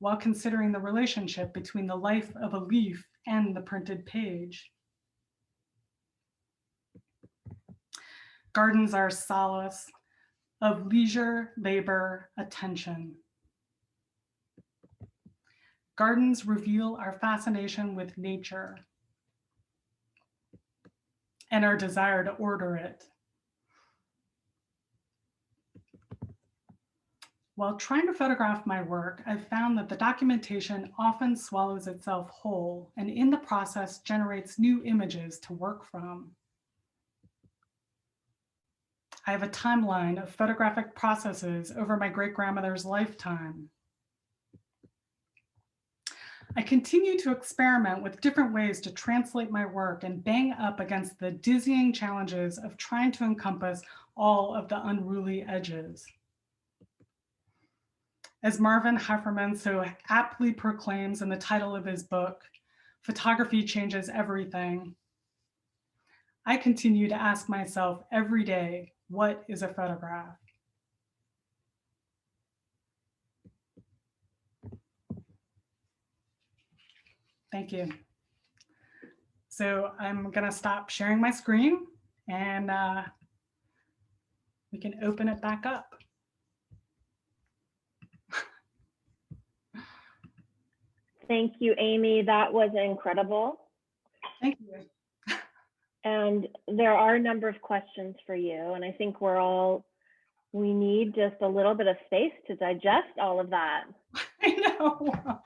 while considering the relationship between the life of a leaf and the printed page. Gardens are a solace of leisure, labor, attention. Gardens reveal our fascination with nature and our desire to order it. While trying to photograph my work, I've found that the documentation often swallows itself whole and in the process generates new images to work from. I have a timeline of photographic processes over my great-grandmother's lifetime. I continue to experiment with different ways to translate my work and bang up against the dizzying challenges of trying to encompass all of the unruly edges. As Marvin Hefferman so aptly proclaims in the title of his book, "Photography changes everything." I continue to ask myself every day, what is a photograph? Thank you. So I'm gonna stop sharing my screen and we can open it back up. Thank you, Amy. That was incredible. Thank you. And there are a number of questions for you. And I think we need just a little bit of space to digest all of that. I know.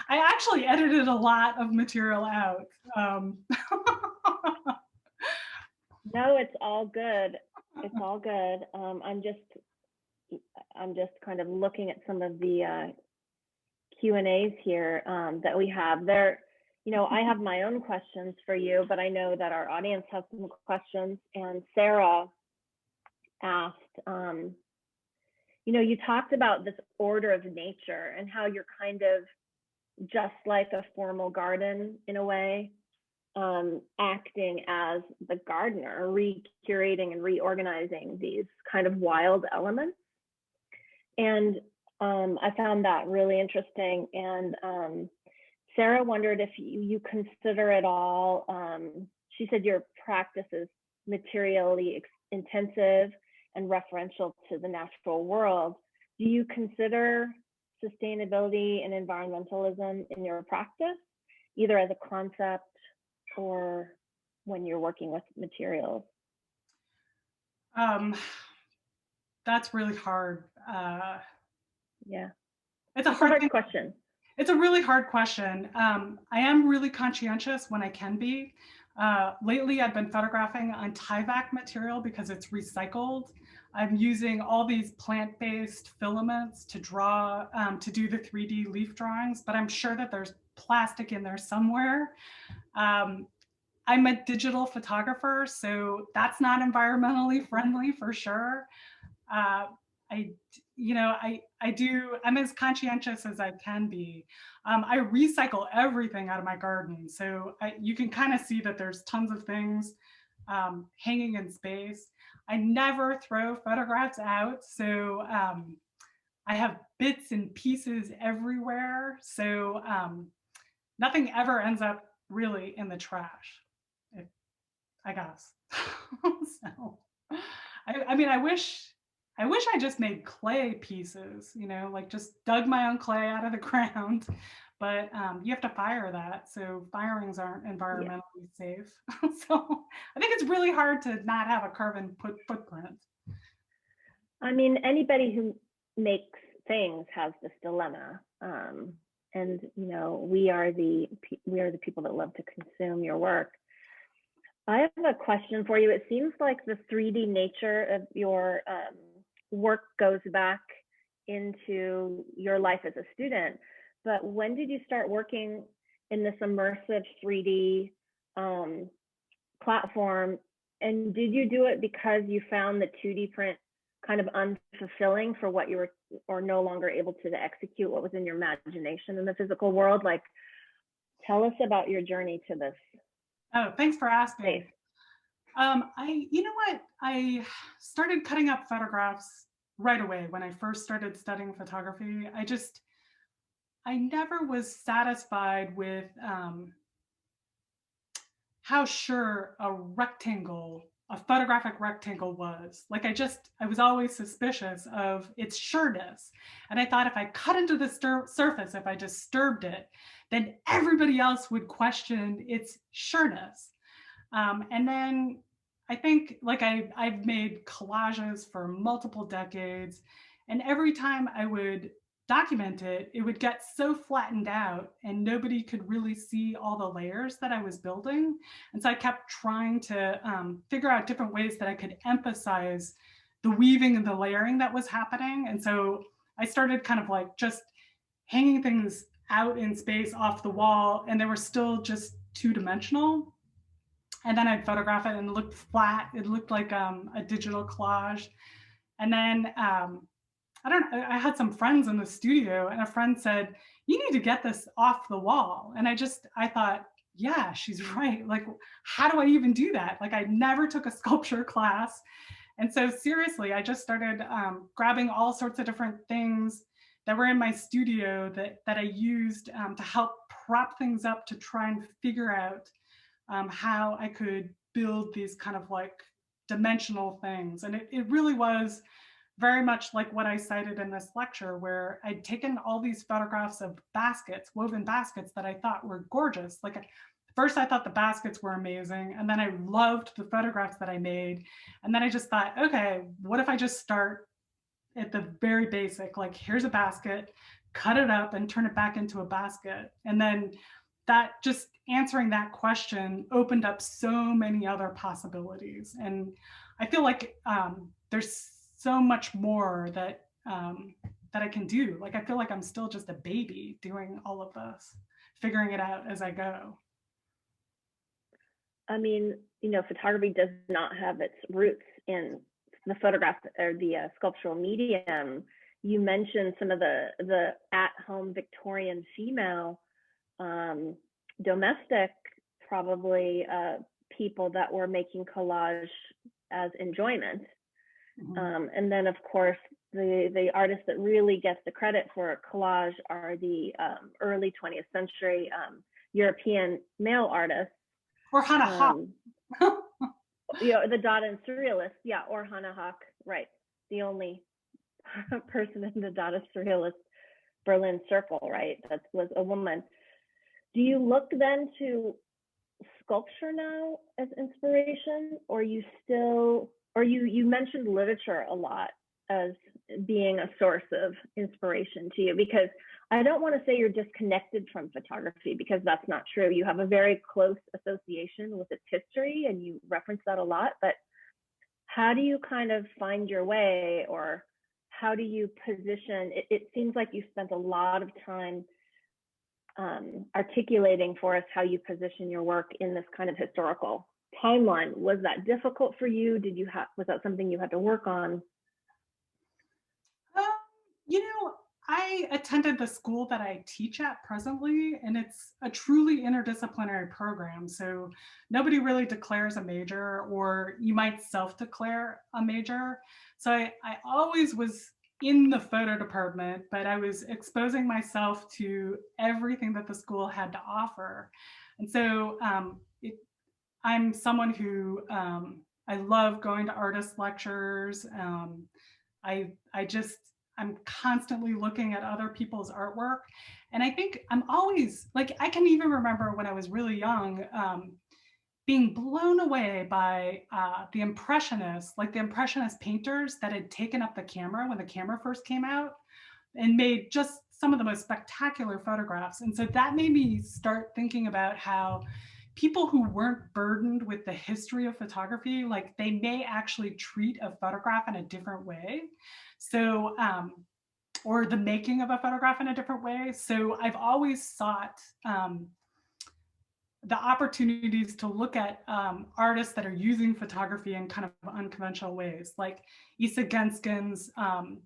I actually edited a lot of material out. No, it's all good. It's all good. I'm just kind of looking at some of the Q&As here that we have there. You know, I have my own questions for you, but I know that our audience has some questions. And Sarah asked, you know, you talked about this order of nature and how you're kind of just like a formal garden in a way, acting as the gardener, recurating and reorganizing these kind of wild elements. And I found that really interesting. And Sarah wondered if you consider at all, she said your practice is materially intensive and referential to the natural world. Do you consider sustainability and environmentalism in your practice, either as a concept or when you're working with materials? That's really hard. Yeah, it's a hard question. It's a really hard question. I am really conscientious when I can be. Lately, I've been photographing on Tyvek material because it's recycled. I'm using all these plant-based filaments to draw, to do the 3D leaf drawings, but I'm sure that there's plastic in there somewhere. I'm a digital photographer, so that's not environmentally friendly for sure. I'm as conscientious as I can be. I recycle everything out of my garden. So you can kind of see that there's tons of things hanging in space. I never throw photographs out. So I have bits and pieces everywhere. So nothing ever ends up really in the trash, I guess. So, I mean, I wish I just made clay pieces, you know, like just dug my own clay out of the ground. but you have to fire that. So firings aren't environmentally safe. So I think it's really hard to not have a carbon footprint. I mean, anybody who makes things has this dilemma. And you know, we are the people that love to consume your work. I have a question for you. It seems like the 3D nature of your work goes back into your life as a student. But when did you start working in this immersive 3D platform? And did you do it because you found the 2D print kind of unfulfilling for what you were, or no longer able to execute what was in your imagination in the physical world? Like, tell us about your journey to this. Oh, thanks for asking. Space. You know what? I started cutting up photographs right away when I first started studying photography. I never was satisfied with how sure a photographic rectangle was. Like I was always suspicious of its sureness. And I thought if I cut into the surface, if I disturbed it, then everybody else would question its sureness. And then I think like I've made collages for multiple decades, and every time I would document it, it would get so flattened out and nobody could really see all the layers that I was building. And so I kept trying to figure out different ways that I could emphasize the weaving and the layering that was happening. And so I started kind of like just hanging things out in space off the wall, and they were still just two-dimensional. And then I'd photograph it and it looked flat. It looked like a digital collage. And then I had some friends in the studio, and a friend said, "You need to get this off the wall." And I thought, yeah, she's right. Like, how do I even do that? Like, I never took a sculpture class. And so seriously, I just started grabbing all sorts of different things that were in my studio that I used to help prop things up to try and figure out how I could build these kind of like dimensional things. And it really was very much like what I cited in this lecture, where I'd taken all these photographs of baskets, woven baskets that I thought were gorgeous. Like first I thought the baskets were amazing, and then I loved the photographs that I made. And then I just thought, okay, what if I just start at the very basic, like here's a basket, cut it up and turn it back into a basket. And then that just answering that question opened up so many other possibilities. And I feel like there's so much more that that I can do. Like I feel like I'm still just a baby doing all of this, figuring it out as I go. I mean, you know, photography does not have its roots in the photograph or the sculptural medium. You mentioned some of the at-home Victorian female domestic, probably people that were making collage as enjoyment. Mm-hmm. And then, of course, the artists that really get the credit for collage are the early 20th century European male artists. Or Hannah Hawk. You know, the Dada and Surrealists, yeah, or Hannah Hawk, right. The only person in the Dada Surrealist Berlin circle, right, that was a woman. Do you look then to sculpture now as inspiration, or you still, or you mentioned literature a lot as being a source of inspiration to you? Because I don't want to say you're disconnected from photography, because that's not true. You have a very close association with its history and you reference that a lot, but how do you kind of find your way, or how do you position? It seems like you spent a lot of time articulating for us how you position your work in this kind of historical timeline. Was that difficult for you? Was that something you had to work on? You know, I attended the school that I teach at presently, and it's a truly interdisciplinary program. So nobody really declares a major, or you might self-declare a major. So I always was in the photo department, but I was exposing myself to everything that the school had to offer. And so I'm someone who I love going to artist lectures. I'm constantly looking at other people's artwork. And I think I'm always like, I can even remember when I was really young, being blown away by the Impressionists, like the Impressionist painters that had taken up the camera when the camera first came out and made just some of the most spectacular photographs. And so that made me start thinking about how people who weren't burdened with the history of photography, like they may actually treat a photograph in a different way. So, or the making of a photograph in a different way. So I've always sought the opportunities to look at artists that are using photography in kind of unconventional ways, like Isa Genskin's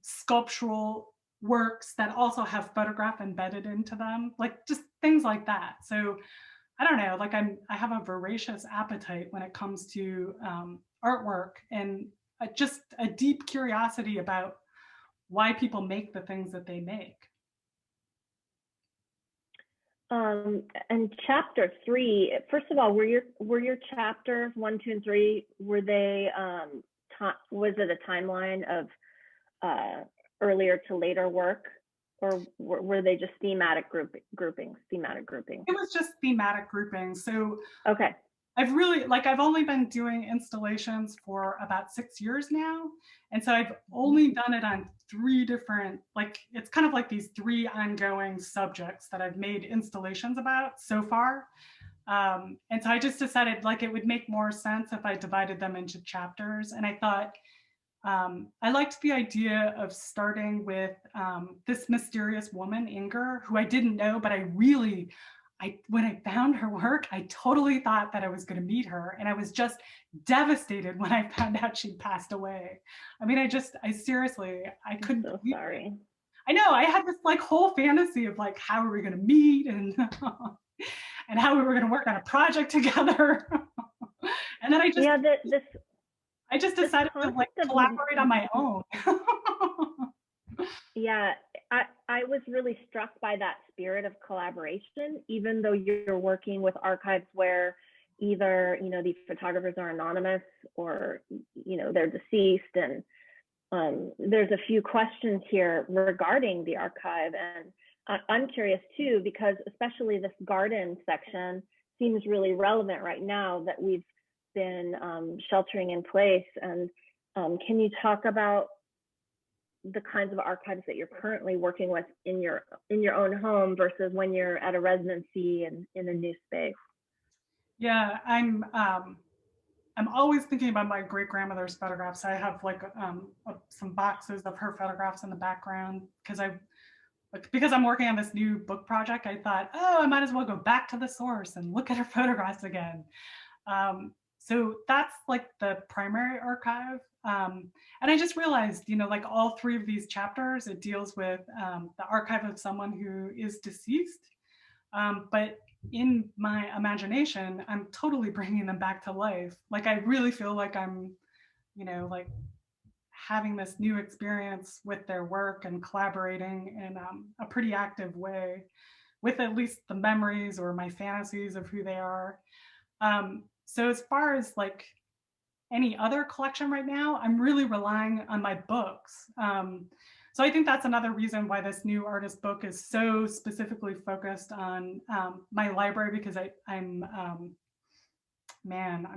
sculptural works that also have photograph embedded into them, like just things like that. So I don't know, like I have a voracious appetite when it comes to artwork, and just a deep curiosity about why people make the things that they make. And chapter 3, first of all, were your chapters 1, 2, and 3, were they was it a timeline of earlier to later work, or were they just thematic groupings? It was just thematic grouping. So okay. I've only been doing installations for about 6 years now. And so I've only done it on 3 different, like, it's kind of like these 3 ongoing subjects that I've made installations about so far. And so I just decided like it would make more sense if I divided them into chapters. And I thought, I liked the idea of starting with this mysterious woman, Inger, who I didn't know, but when I found her work, I totally thought that I was going to meet her. And I was just devastated when I found out she'd passed away. I mean, I seriously, I couldn't. I'm so sorry. I know, I had this like whole fantasy of like, how are we going to meet and, and how we were going to work on a project together. And then I just decided to like collaborate on my own. Yeah, I was really struck by that spirit of collaboration, even though you're working with archives where either, these photographers are anonymous or, they're deceased. And there's a few questions here regarding the archive. And I'm curious too, because especially this garden section seems really relevant right now that we've been sheltering in place. And can you talk about the kinds of archives that you're currently working with in your own home versus when you're at a residency and in a new space? Yeah, I'm always thinking about my great grandmother's photographs. I have like some boxes of her photographs in the background because I'm working on this new book project. I thought, oh, I might as well go back to the source and look at her photographs again. So that's like the primary archive. And I just realized, like all 3 of these chapters, it deals with the archive of someone who is deceased. But in my imagination, I'm totally bringing them back to life. Like I really feel like I'm, like having this new experience with their work and collaborating in a pretty active way with at least the memories or my fantasies of who they are. So as far as like any other collection right now, I'm really relying on my books. So I think that's another reason why this new artist book is so specifically focused on my library, because I'm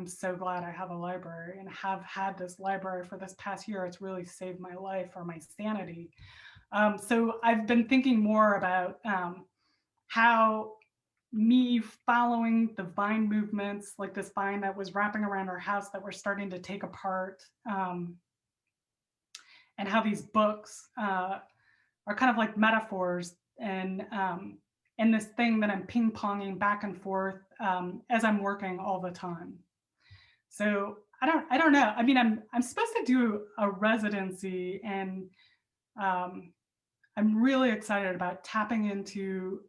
so glad I have a library and have had this library for this past year. It's really saved my life or my sanity. So I've been thinking more about how me following the vine movements, like this vine that was wrapping around our house that we're starting to take apart, and how these books are kind of like metaphors and this thing that I'm ping-ponging back and forth as I'm working all the time. So I don't know. I mean, I'm supposed to do a residency, and I'm really excited about tapping into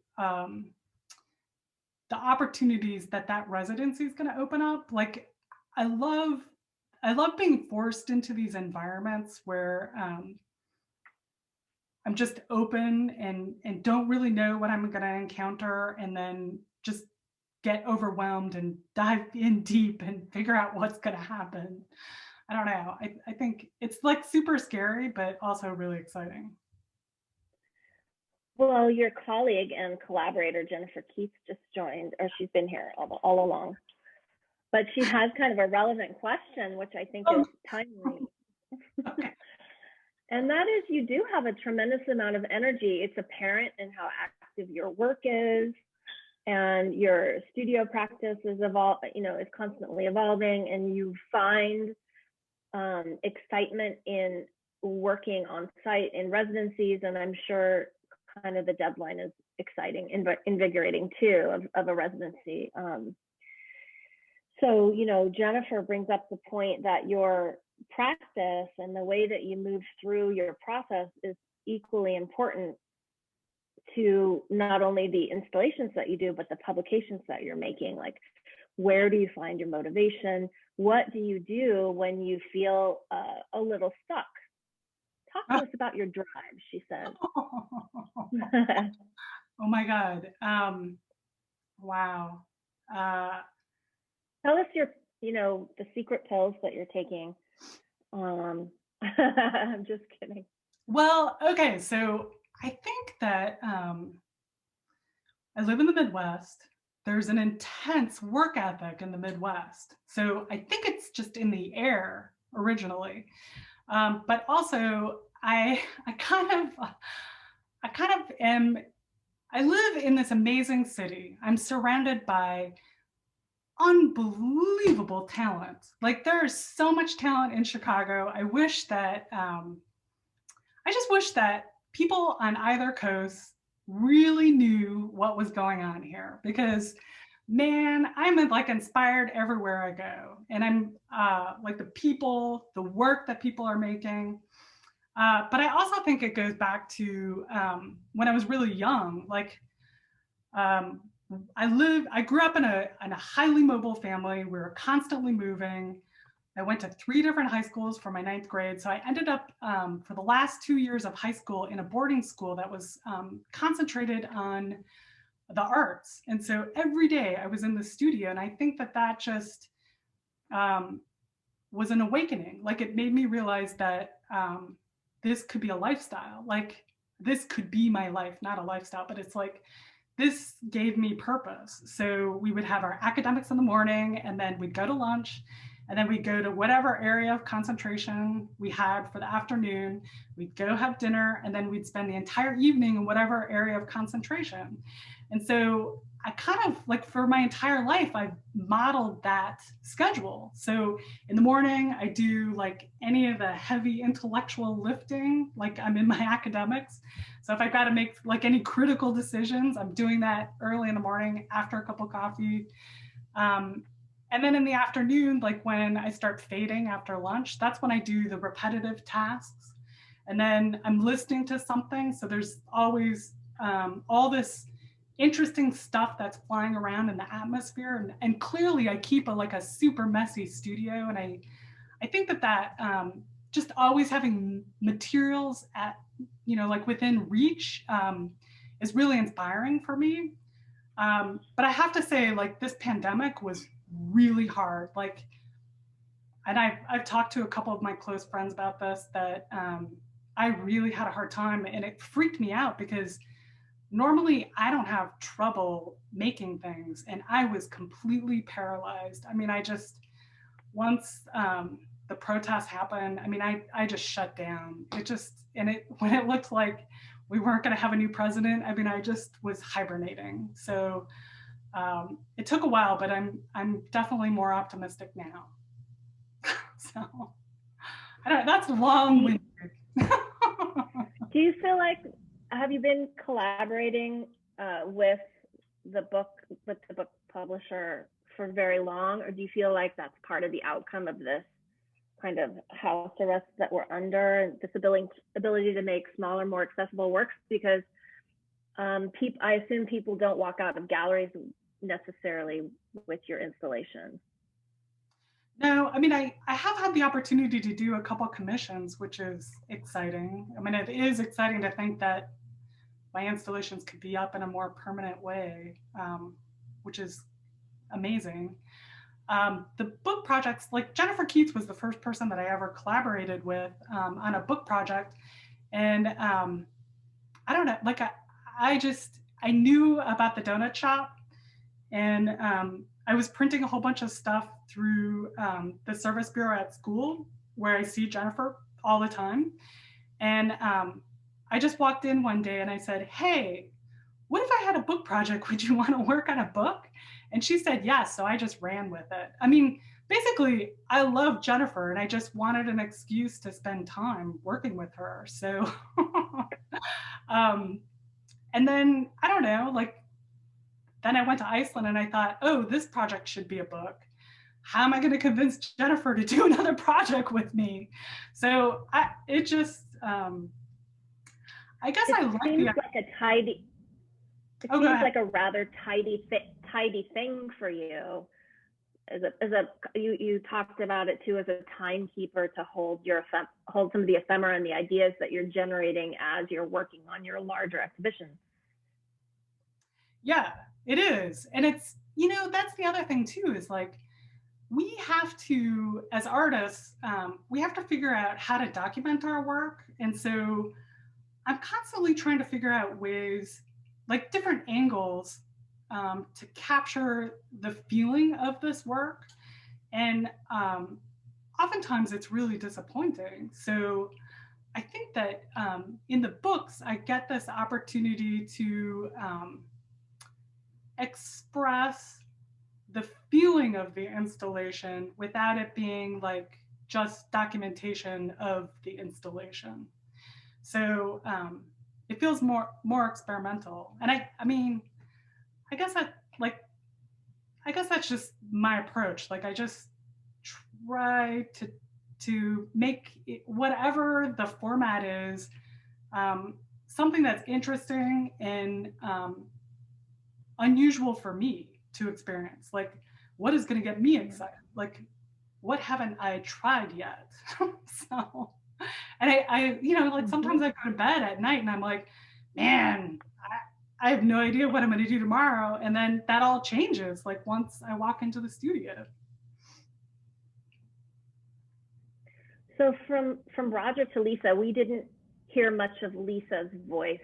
the opportunities that residency is going to open up. Like, I love being forced into these environments where I'm just open and don't really know what I'm going to encounter, and then just get overwhelmed and dive in deep and figure out what's going to happen. I don't know. I think it's like super scary, but also really exciting. Well, your colleague and collaborator, Jennifer Keith, just joined, or she's been here all along. But she has kind of a relevant question, which I think is timely. And that is, you do have a tremendous amount of energy. It's apparent in how active your work is, and your studio practice is is constantly evolving, and you find excitement in working on site in residencies. And I'm sure kind of the deadline is exciting, invigorating too, of a residency. So, Jennifer brings up the point that your practice and the way that you move through your process is equally important to not only the installations that you do, but the publications that you're making. Like, where do you find your motivation? What do you do when you feel a little stuck? Talk to us about your drive, she said. Oh my God. Wow. Tell us the secret pills that you're taking. I'm just kidding. Well, okay. So I think that I live in the Midwest. There's an intense work ethic in the Midwest. So I think it's just in the air originally. But also I live in this amazing city. I'm surrounded by unbelievable talent. Like, there's so much talent in Chicago. I just wish that people on either coast really knew what was going on here, because man, I'm like inspired everywhere I go. And I'm like the work that people are making. But I also think it goes back to when I was really young. Like, I grew up in a highly mobile family. We were constantly moving. I went to 3 different high schools for my 9th grade. So I ended up for the last 2 years of high school in a boarding school that was concentrated on the arts. And so every day I was in the studio, and I think that just was an awakening. Like, it made me realize that this could be a lifestyle. Like, this could be my life, not a lifestyle, but it's like, this gave me purpose. So we would have our academics in the morning, and then we'd go to lunch, and then we'd go to whatever area of concentration we had for the afternoon. We'd go have dinner, and then we'd spend the entire evening in whatever area of concentration. And so I kind of, like, for my entire life, I've modeled that schedule. So in the morning, I do like any of the heavy intellectual lifting, like I'm in my academics. So if I've got to make like any critical decisions, I'm doing that early in the morning after a cup of coffee. And then in the afternoon, like when I start fading after lunch, that's when I do the repetitive tasks. And then I'm listening to something. So there's always all this interesting stuff that's flying around in the atmosphere. And clearly I keep a super messy studio. And I think that just always having materials at, like within reach is really inspiring for me. But I have to say, like, this pandemic was really hard. Like, and I've talked to a couple of my close friends about this, that I really had a hard time, and it freaked me out because normally I don't have trouble making things, and I was completely paralyzed. I mean, once the protests happened, I mean, I just shut down. When it looked like we weren't going to have a new president, I mean, I just was hibernating. So it took a while, but I'm definitely more optimistic now. So I don't know, that's long-winded. Do you feel like, have you been collaborating with the book publisher for very long, or do you feel like that's part of the outcome of this kind of house arrest that we're under, and this ability to make smaller, more accessible works? Because I assume people don't walk out of galleries necessarily with your installation. No, I mean, I have had the opportunity to do a couple commissions, which is exciting. I mean, it is exciting to think that my installations could be up in a more permanent way, which is amazing. The book projects, like Jennifer Keats was the first person that I ever collaborated with on a book project. And I don't know, like I knew about the donut shop, and I was printing a whole bunch of stuff through the service bureau at school where I see Jennifer all the time. And I just walked in one day and I said, hey, what if I had a book project? Would you want to work on a book? And she said yes, so I just ran with it. I mean, basically, I love Jennifer and I just wanted an excuse to spend time working with her. So, and then, I don't know, like, then I went to Iceland and I thought, oh, this project should be a book. How am I going to convince Jennifer to do another project with me? So I guess I like seems like a tidy. It Oh, seems like a rather tidy thing for you. You talked about it too as a timekeeper to hold some of the ephemera and the ideas that you're generating as you're working on your larger exhibition. Yeah, it is. And it's, you know, that's the other thing too, is like, we have to, as artists, we have to figure out how to document our work. And so I'm constantly trying to figure out ways, like different angles, to capture the feeling of this work. And oftentimes it's really disappointing. So I think that in the books, I get this opportunity to express the feeling of the installation without it being like just documentation of the installation. So it feels more experimental. And I mean, I guess that's just my approach. Like I just try to make it, whatever the format is, something that's interesting and unusual for me to experience. Like, what is going to get me excited? Like, what haven't I tried yet? So, and I, you know, like sometimes I go to bed at night and I'm like, man, I have no idea what I'm going to do tomorrow. And then that all changes, like once I walk into the studio. So from Roger to Lisa, we didn't hear much of Lisa's voice,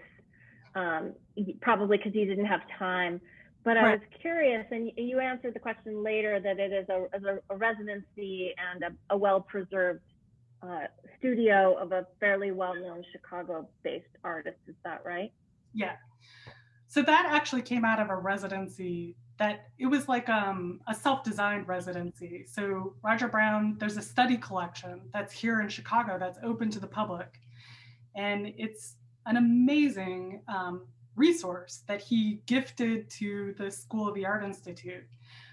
probably because you didn't have time. But I was curious, and you answered the question later that it is a residency and a well-preserved studio of a fairly well-known Chicago-based artist. Is that right? Yeah. So that actually came out of a residency that it was like a self-designed residency. So Roger Brown, there's a study collection that's here in Chicago that's open to the public. And it's an amazing resource that he gifted to the School of the Art Institute.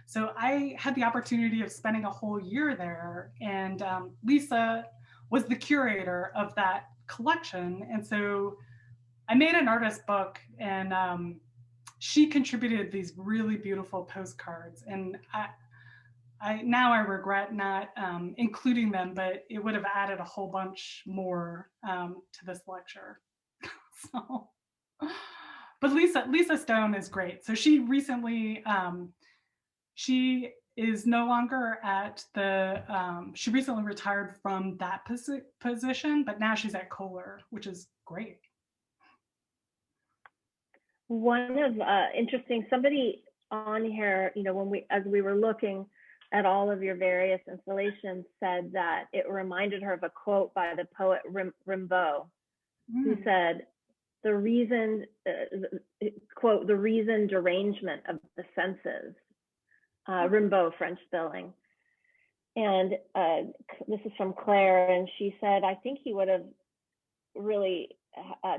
So I had the opportunity of spending a whole year there, and Lisa was the curator of that collection. And so I made an artist book, and she contributed these really beautiful postcards. And now I regret not including them, but it would have added a whole bunch more to this lecture. So, but Lisa Stone is great. So she recently, she is no longer at the, she recently retired from that position, but now she's at Kohler, which is great. One of interesting, somebody on here, you know, as we were looking at all of your various installations, said that it reminded her of a quote by the poet Rimbaud, who said, the reason, quote, the reason derangement of the senses, Rimbaud, French spelling. And this is from Claire, and she said, I think he would have really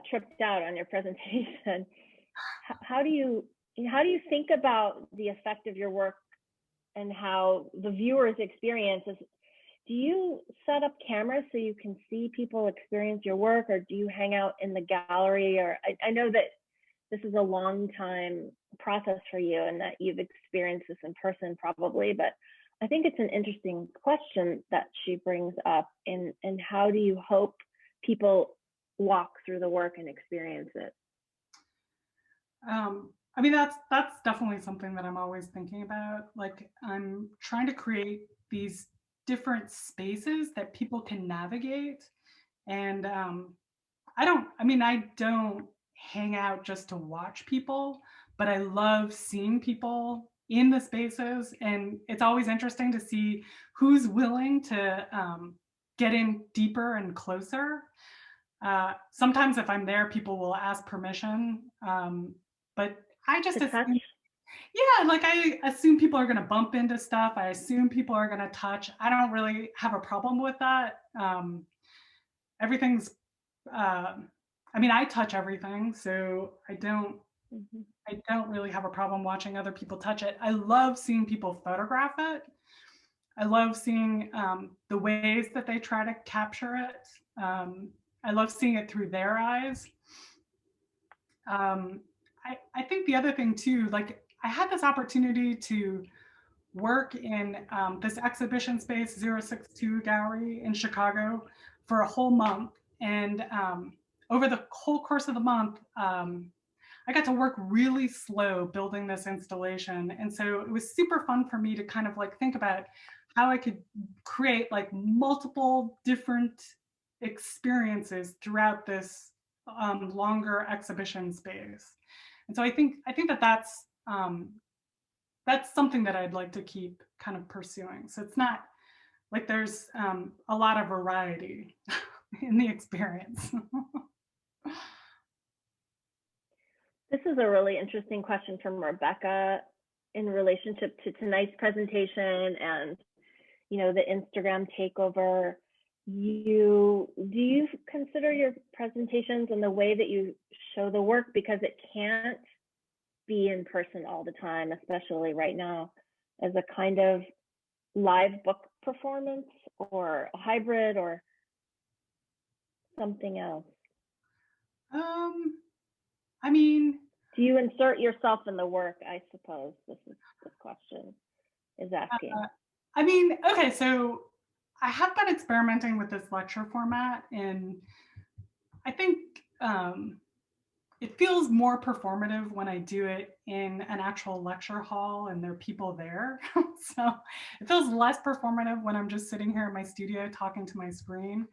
tripped out on your presentation. How do you think about the effect of your work and how the viewer's experience is? Do you set up cameras so you can see people experience your work, or do you hang out in the gallery? Or I know that this is a long time process for you and that you've experienced this in person probably, but I think it's an interesting question that she brings up, and how do you hope people walk through the work and experience it? I mean, that's definitely something that I'm always thinking about. Like, I'm trying to create these different spaces that people can navigate. And I don't hang out just to watch people, but I love seeing people in the spaces. And it's always interesting to see who's willing to get in deeper and closer. Sometimes if I'm there, people will ask permission, but I just assume, yeah, like I assume people are going to bump into stuff. I assume people are going to touch. I don't really have a problem with that. Everything's, I mean, I touch everything, so I don't really have a problem watching other people touch it. I love seeing people photograph it. I love seeing the ways that they try to capture it. I love seeing it through their eyes. I think the other thing too, like I had this opportunity to work in this exhibition space 062 Gallery in Chicago for a whole month. And over the whole course of the month, I got to work really slow building this installation. And so it was super fun for me to kind of like think about how I could create like multiple different experiences throughout this longer exhibition space. And so I think that that's something that I'd like to keep kind of pursuing. So it's not like there's a lot of variety in the experience. This is a really interesting question from Rebecca in relationship to tonight's presentation and, you know, the Instagram takeover. Do you consider your presentations and the way that you show the work, because it can't be in person all the time, especially right now, as a kind of live book performance or a hybrid or something else? I mean, do you insert yourself in the work? I suppose this question is asking. I mean, okay, so I have been experimenting with this lecture format, and I think it feels more performative when I do it in an actual lecture hall and there are people there. So it feels less performative when I'm just sitting here in my studio talking to my screen.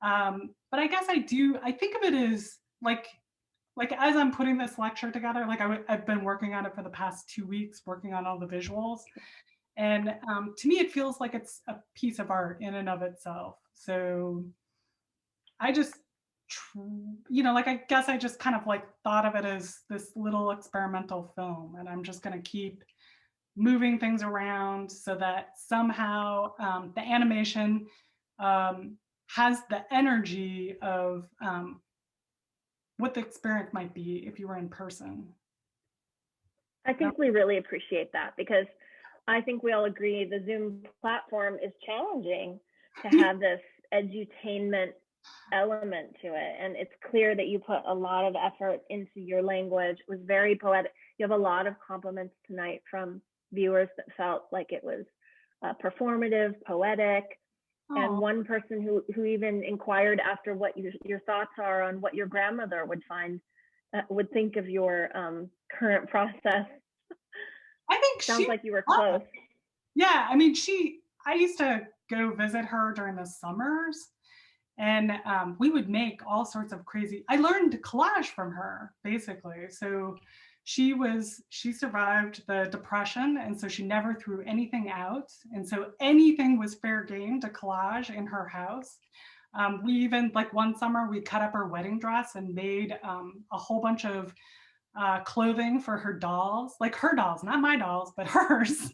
But I guess I think of it as like as I'm putting this lecture together, like I've been working on it for the past 2 weeks, working on all the visuals. And to me, it feels like it's a piece of art in and of itself. So I just, you know, like I guess I just kind of like thought of it as this little experimental film, and I'm just going to keep moving things around so that somehow the animation has the energy of what the experience might be if you were in person. I think we really appreciate that, because I think we all agree the Zoom platform is challenging to have this edutainment element to it. And it's clear that you put a lot of effort into your language. It was very poetic. You have a lot of compliments tonight from viewers that felt like it was performative, poetic. And one person who even inquired after what your thoughts are on what your grandmother would think of your current process. I think sounds like you were close. Yeah, I mean, I used to go visit her during the summers, and we would make all sorts of crazy. I learned collage from her, basically. So she survived the Depression, and so she never threw anything out, and so anything was fair game to collage in her house. We even, like one summer, we cut up her wedding dress and made a whole bunch of clothing for her dolls, like her dolls, not my dolls, but hers.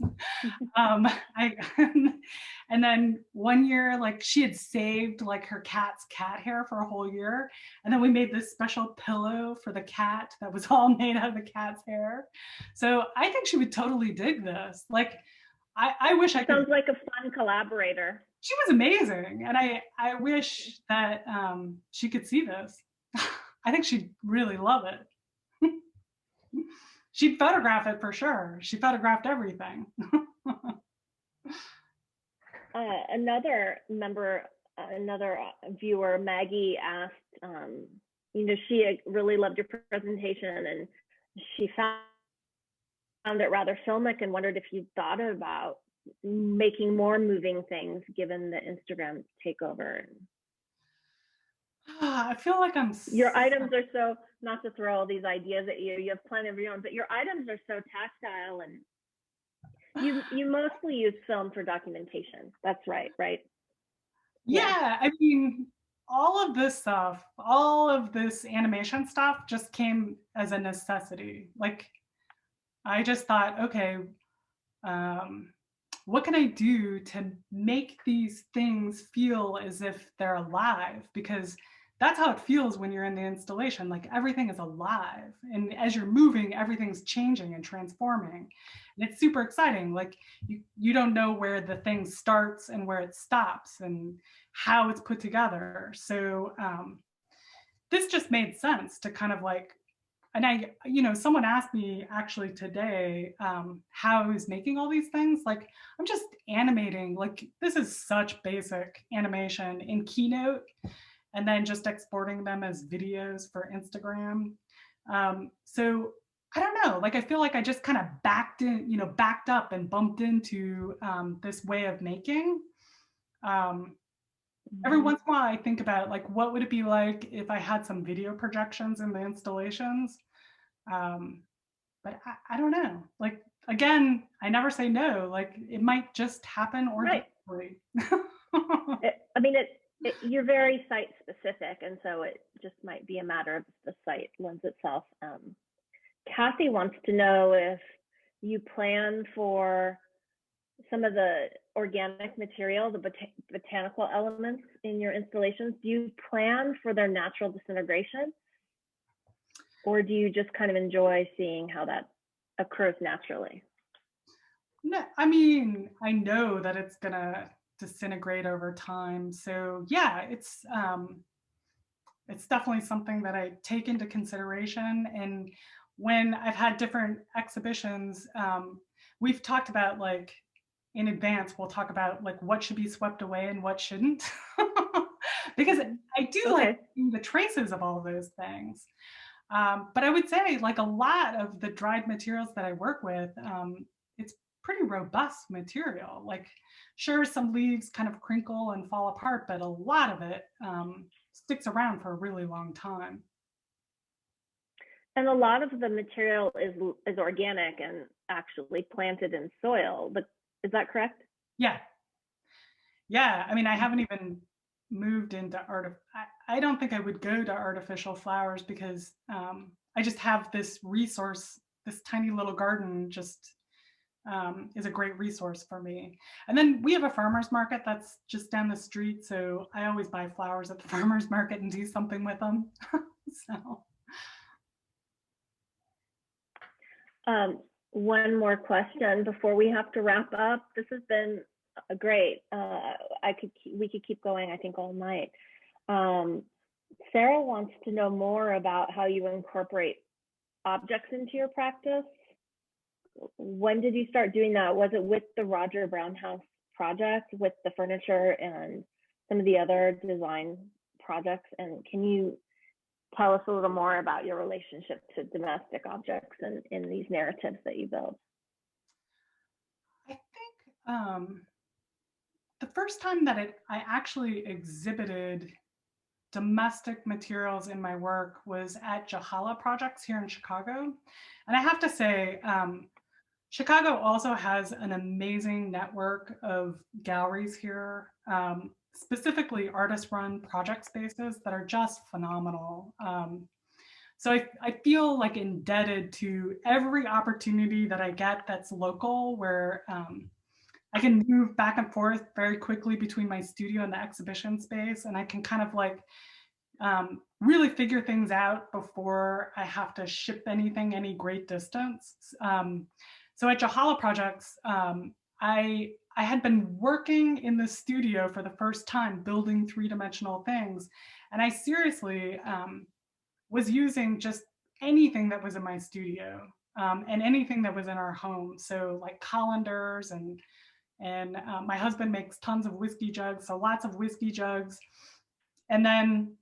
And then one year, like she had saved like her cat's cat hair for a whole year. And then we made this special pillow for the cat that was all made out of the cat's hair. So I think she would totally dig this. Like, I wish I could. Sounds like a fun collaborator. She was amazing. And I wish that she could see this. I think she'd really love it. She'd photograph it for sure. She photographed everything. Another viewer, Maggie, asked, you know, she really loved your presentation and she found it rather filmic and wondered if you thought about making more moving things given the Instagram takeover. I feel like I'm Your items are so, not to throw all these ideas at you, you have plenty of your own, but your items are so tactile, and you mostly use film for documentation. That's right, right? Yeah, I mean, all of this stuff, all of this animation stuff just came as a necessity. Like, I just thought, okay, um, what can I do to make these things feel as if they're alive? Because that's how it feels when you're in the installation. Like everything is alive. And as you're moving, everything's changing and transforming. And it's super exciting. Like you don't know where the thing starts and where it stops and how it's put together. So this just made sense to kind of like, and someone asked me actually today how I was making all these things. Like, I'm just animating. Like, this is such basic animation in Keynote, and then just exporting them as videos for Instagram. So I don't know. Like, I feel like I just kind of backed up and bumped into this way of making. Every once in a while, I think about like, what would it be like if I had some video projections in the installations? But I don't know. Like, again, I never say no. Like, it might just happen organically. I mean, you're very site specific, and so it just might be a matter of the site lends itself. Kathy wants to know if you plan for some of the organic material, the botanical elements in your installations. Do you plan for their natural disintegration? Or do you just kind of enjoy seeing how that occurs naturally? No, I mean, I know that it's gonna disintegrate over time. So yeah, it's definitely something that I take into consideration. And when I've had different exhibitions, we've talked about like in advance, we'll talk about like what should be swept away and what shouldn't. Because I do like seeing the traces of all those things. But I would say like a lot of the dried materials that I work with, it's pretty robust material. Like sure, some leaves kind of crinkle and fall apart, but a lot of it sticks around for a really long time. And a lot of the material is organic and actually planted in soil, but is that correct? Yeah. Yeah, I mean, I haven't even moved into I don't think I would go to artificial flowers because I just have this resource, this tiny little garden just is a great resource for me. And then we have a farmer's market that's just down the street. So I always buy flowers at the farmer's market and do something with them. So. One more question before we have to wrap up. This has been great. We could keep going, I think, all night. Sarah wants to know more about how you incorporate objects into your practice. When did you start doing that? Was it with the Roger Brown House project, with the furniture and some of the other design projects? And can you tell us a little more about your relationship to domestic objects and in these narratives that you build? I think the first time that I actually exhibited domestic materials in my work was at Jahala Projects here in Chicago. And I have to say, Chicago also has an amazing network of galleries here, specifically artist-run project spaces that are just phenomenal. So I feel like indebted to every opportunity that I get that's local, where I can move back and forth very quickly between my studio and the exhibition space, and I can kind of like really figure things out before I have to ship anything any great distance. So at Jahala Projects, I had been working in the studio for the first time, building three-dimensional things, and I seriously was using just anything that was in my studio and anything that was in our home. So like colanders and my husband makes tons of whiskey jugs, so lots of whiskey jugs. And then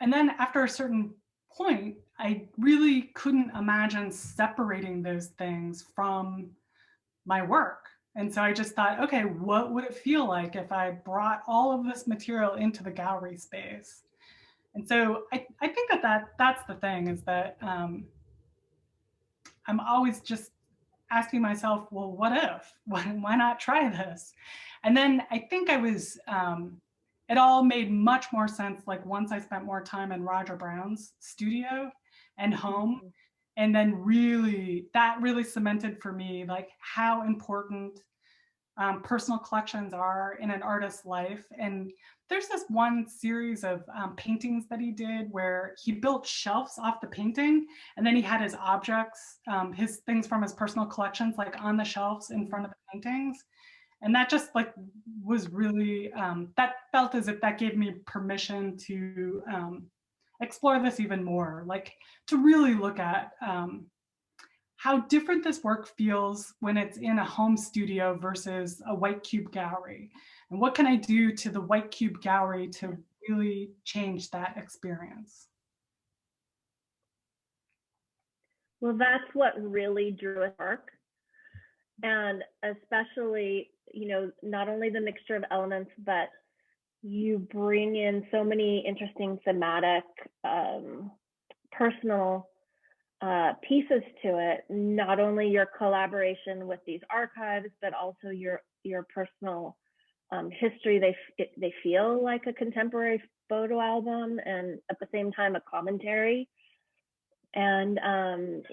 after a certain point, I really couldn't imagine separating those things from my work. And so I just thought, okay, what would it feel like if I brought all of this material into the gallery space? And so I think that's the thing, is that I'm always just asking myself, well, what if? Why not try this? And then I think it all made much more sense, like once I spent more time in Roger Brown's studio and home. And then that really cemented for me like how important personal collections are in an artist's life. And there's this one series of paintings that he did where he built shelves off the painting, and then he had his objects, his things from his personal collections, like on the shelves in front of the paintings. And that just like was really, that felt as if that gave me permission to explore this even more, like to really look at how different this work feels when it's in a home studio versus a white cube gallery. And what can I do to the white cube gallery to really change that experience? Well, that's what really drew us work. And especially, you know, not only the mixture of elements, but you bring in so many interesting thematic, personal pieces to it. Not only your collaboration with these archives, but also your personal history. They feel like a contemporary photo album, and at the same time a commentary. And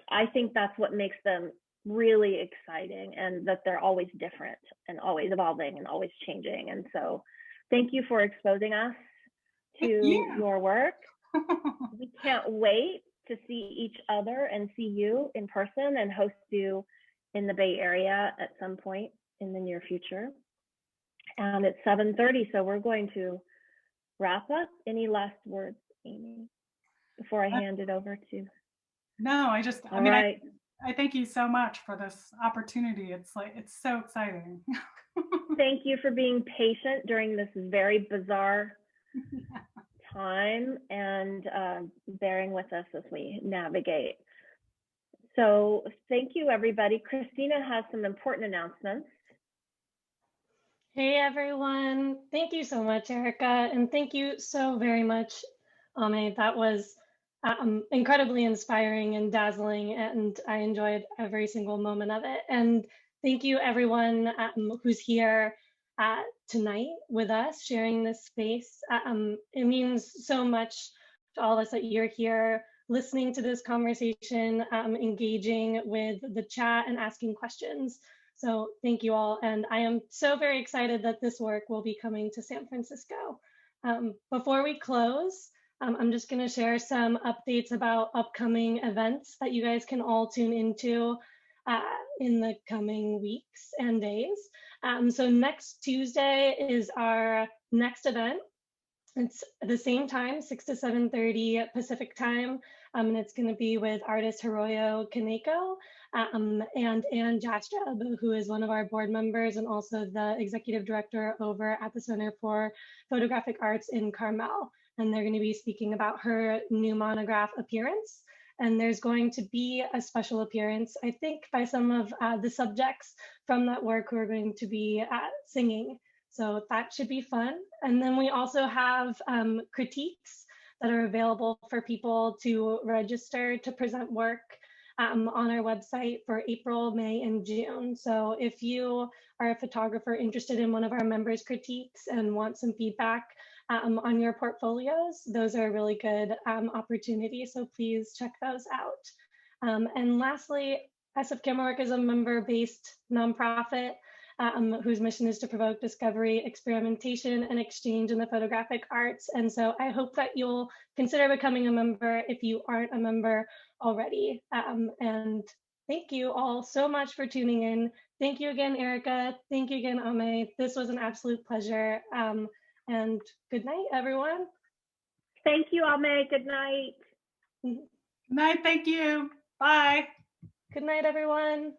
I think that's what makes them really exciting, and that they're always different and always evolving and always changing. And so thank you for exposing us to your work. We can't wait to see each other and see you in person and host you in the Bay Area at some point in the near future. And it's 7:30, so we're going to wrap up. Any last words, Aimée, before I hand it over to? No, I thank you so much for this opportunity. It's so exciting. Thank you for being patient during this very bizarre time, and bearing with us as we navigate. So thank you, everybody. Christina has some important announcements. Hey, everyone. Thank you so much, Erica. And thank you so very much, Aimée. That was incredibly inspiring and dazzling, and I enjoyed every single moment of it. And thank you, everyone who's here tonight with us, sharing this space. It means so much to all of us that you're here, listening to this conversation, engaging with the chat and asking questions. So thank you all. And I am so very excited that this work will be coming to San Francisco. Before we close, I'm just going to share some updates about upcoming events that you guys can all tune into in the coming weeks and days. So next Tuesday is our next event. It's the same time, 6 to 7:30 Pacific time, and it's going to be with artist Hiroyo Kaneko and Anne Jastrab, who is one of our board members and also the executive director over at the Center for Photographic Arts in Carmel. And they're going to be speaking about her new monograph, Appearance. And there's going to be a special appearance, I think, by some of the subjects from that work who are going to be singing. So that should be fun. And then we also have critiques that are available for people to register to present work on our website for April, May, and June. So if you are a photographer interested in one of our members' critiques and want some feedback on your portfolios, those are a really good opportunity. So please check those out. And lastly, SF Camerawork is a member-based nonprofit whose mission is to provoke discovery, experimentation, and exchange in the photographic arts. And so I hope that you'll consider becoming a member if you aren't a member already. And thank you all so much for tuning in. Thank you again, Erica. Thank you again, Aimée. This was an absolute pleasure. And good night, everyone. Thank you, Aimée. Good night. Good night. Thank you. Bye. Good night, everyone.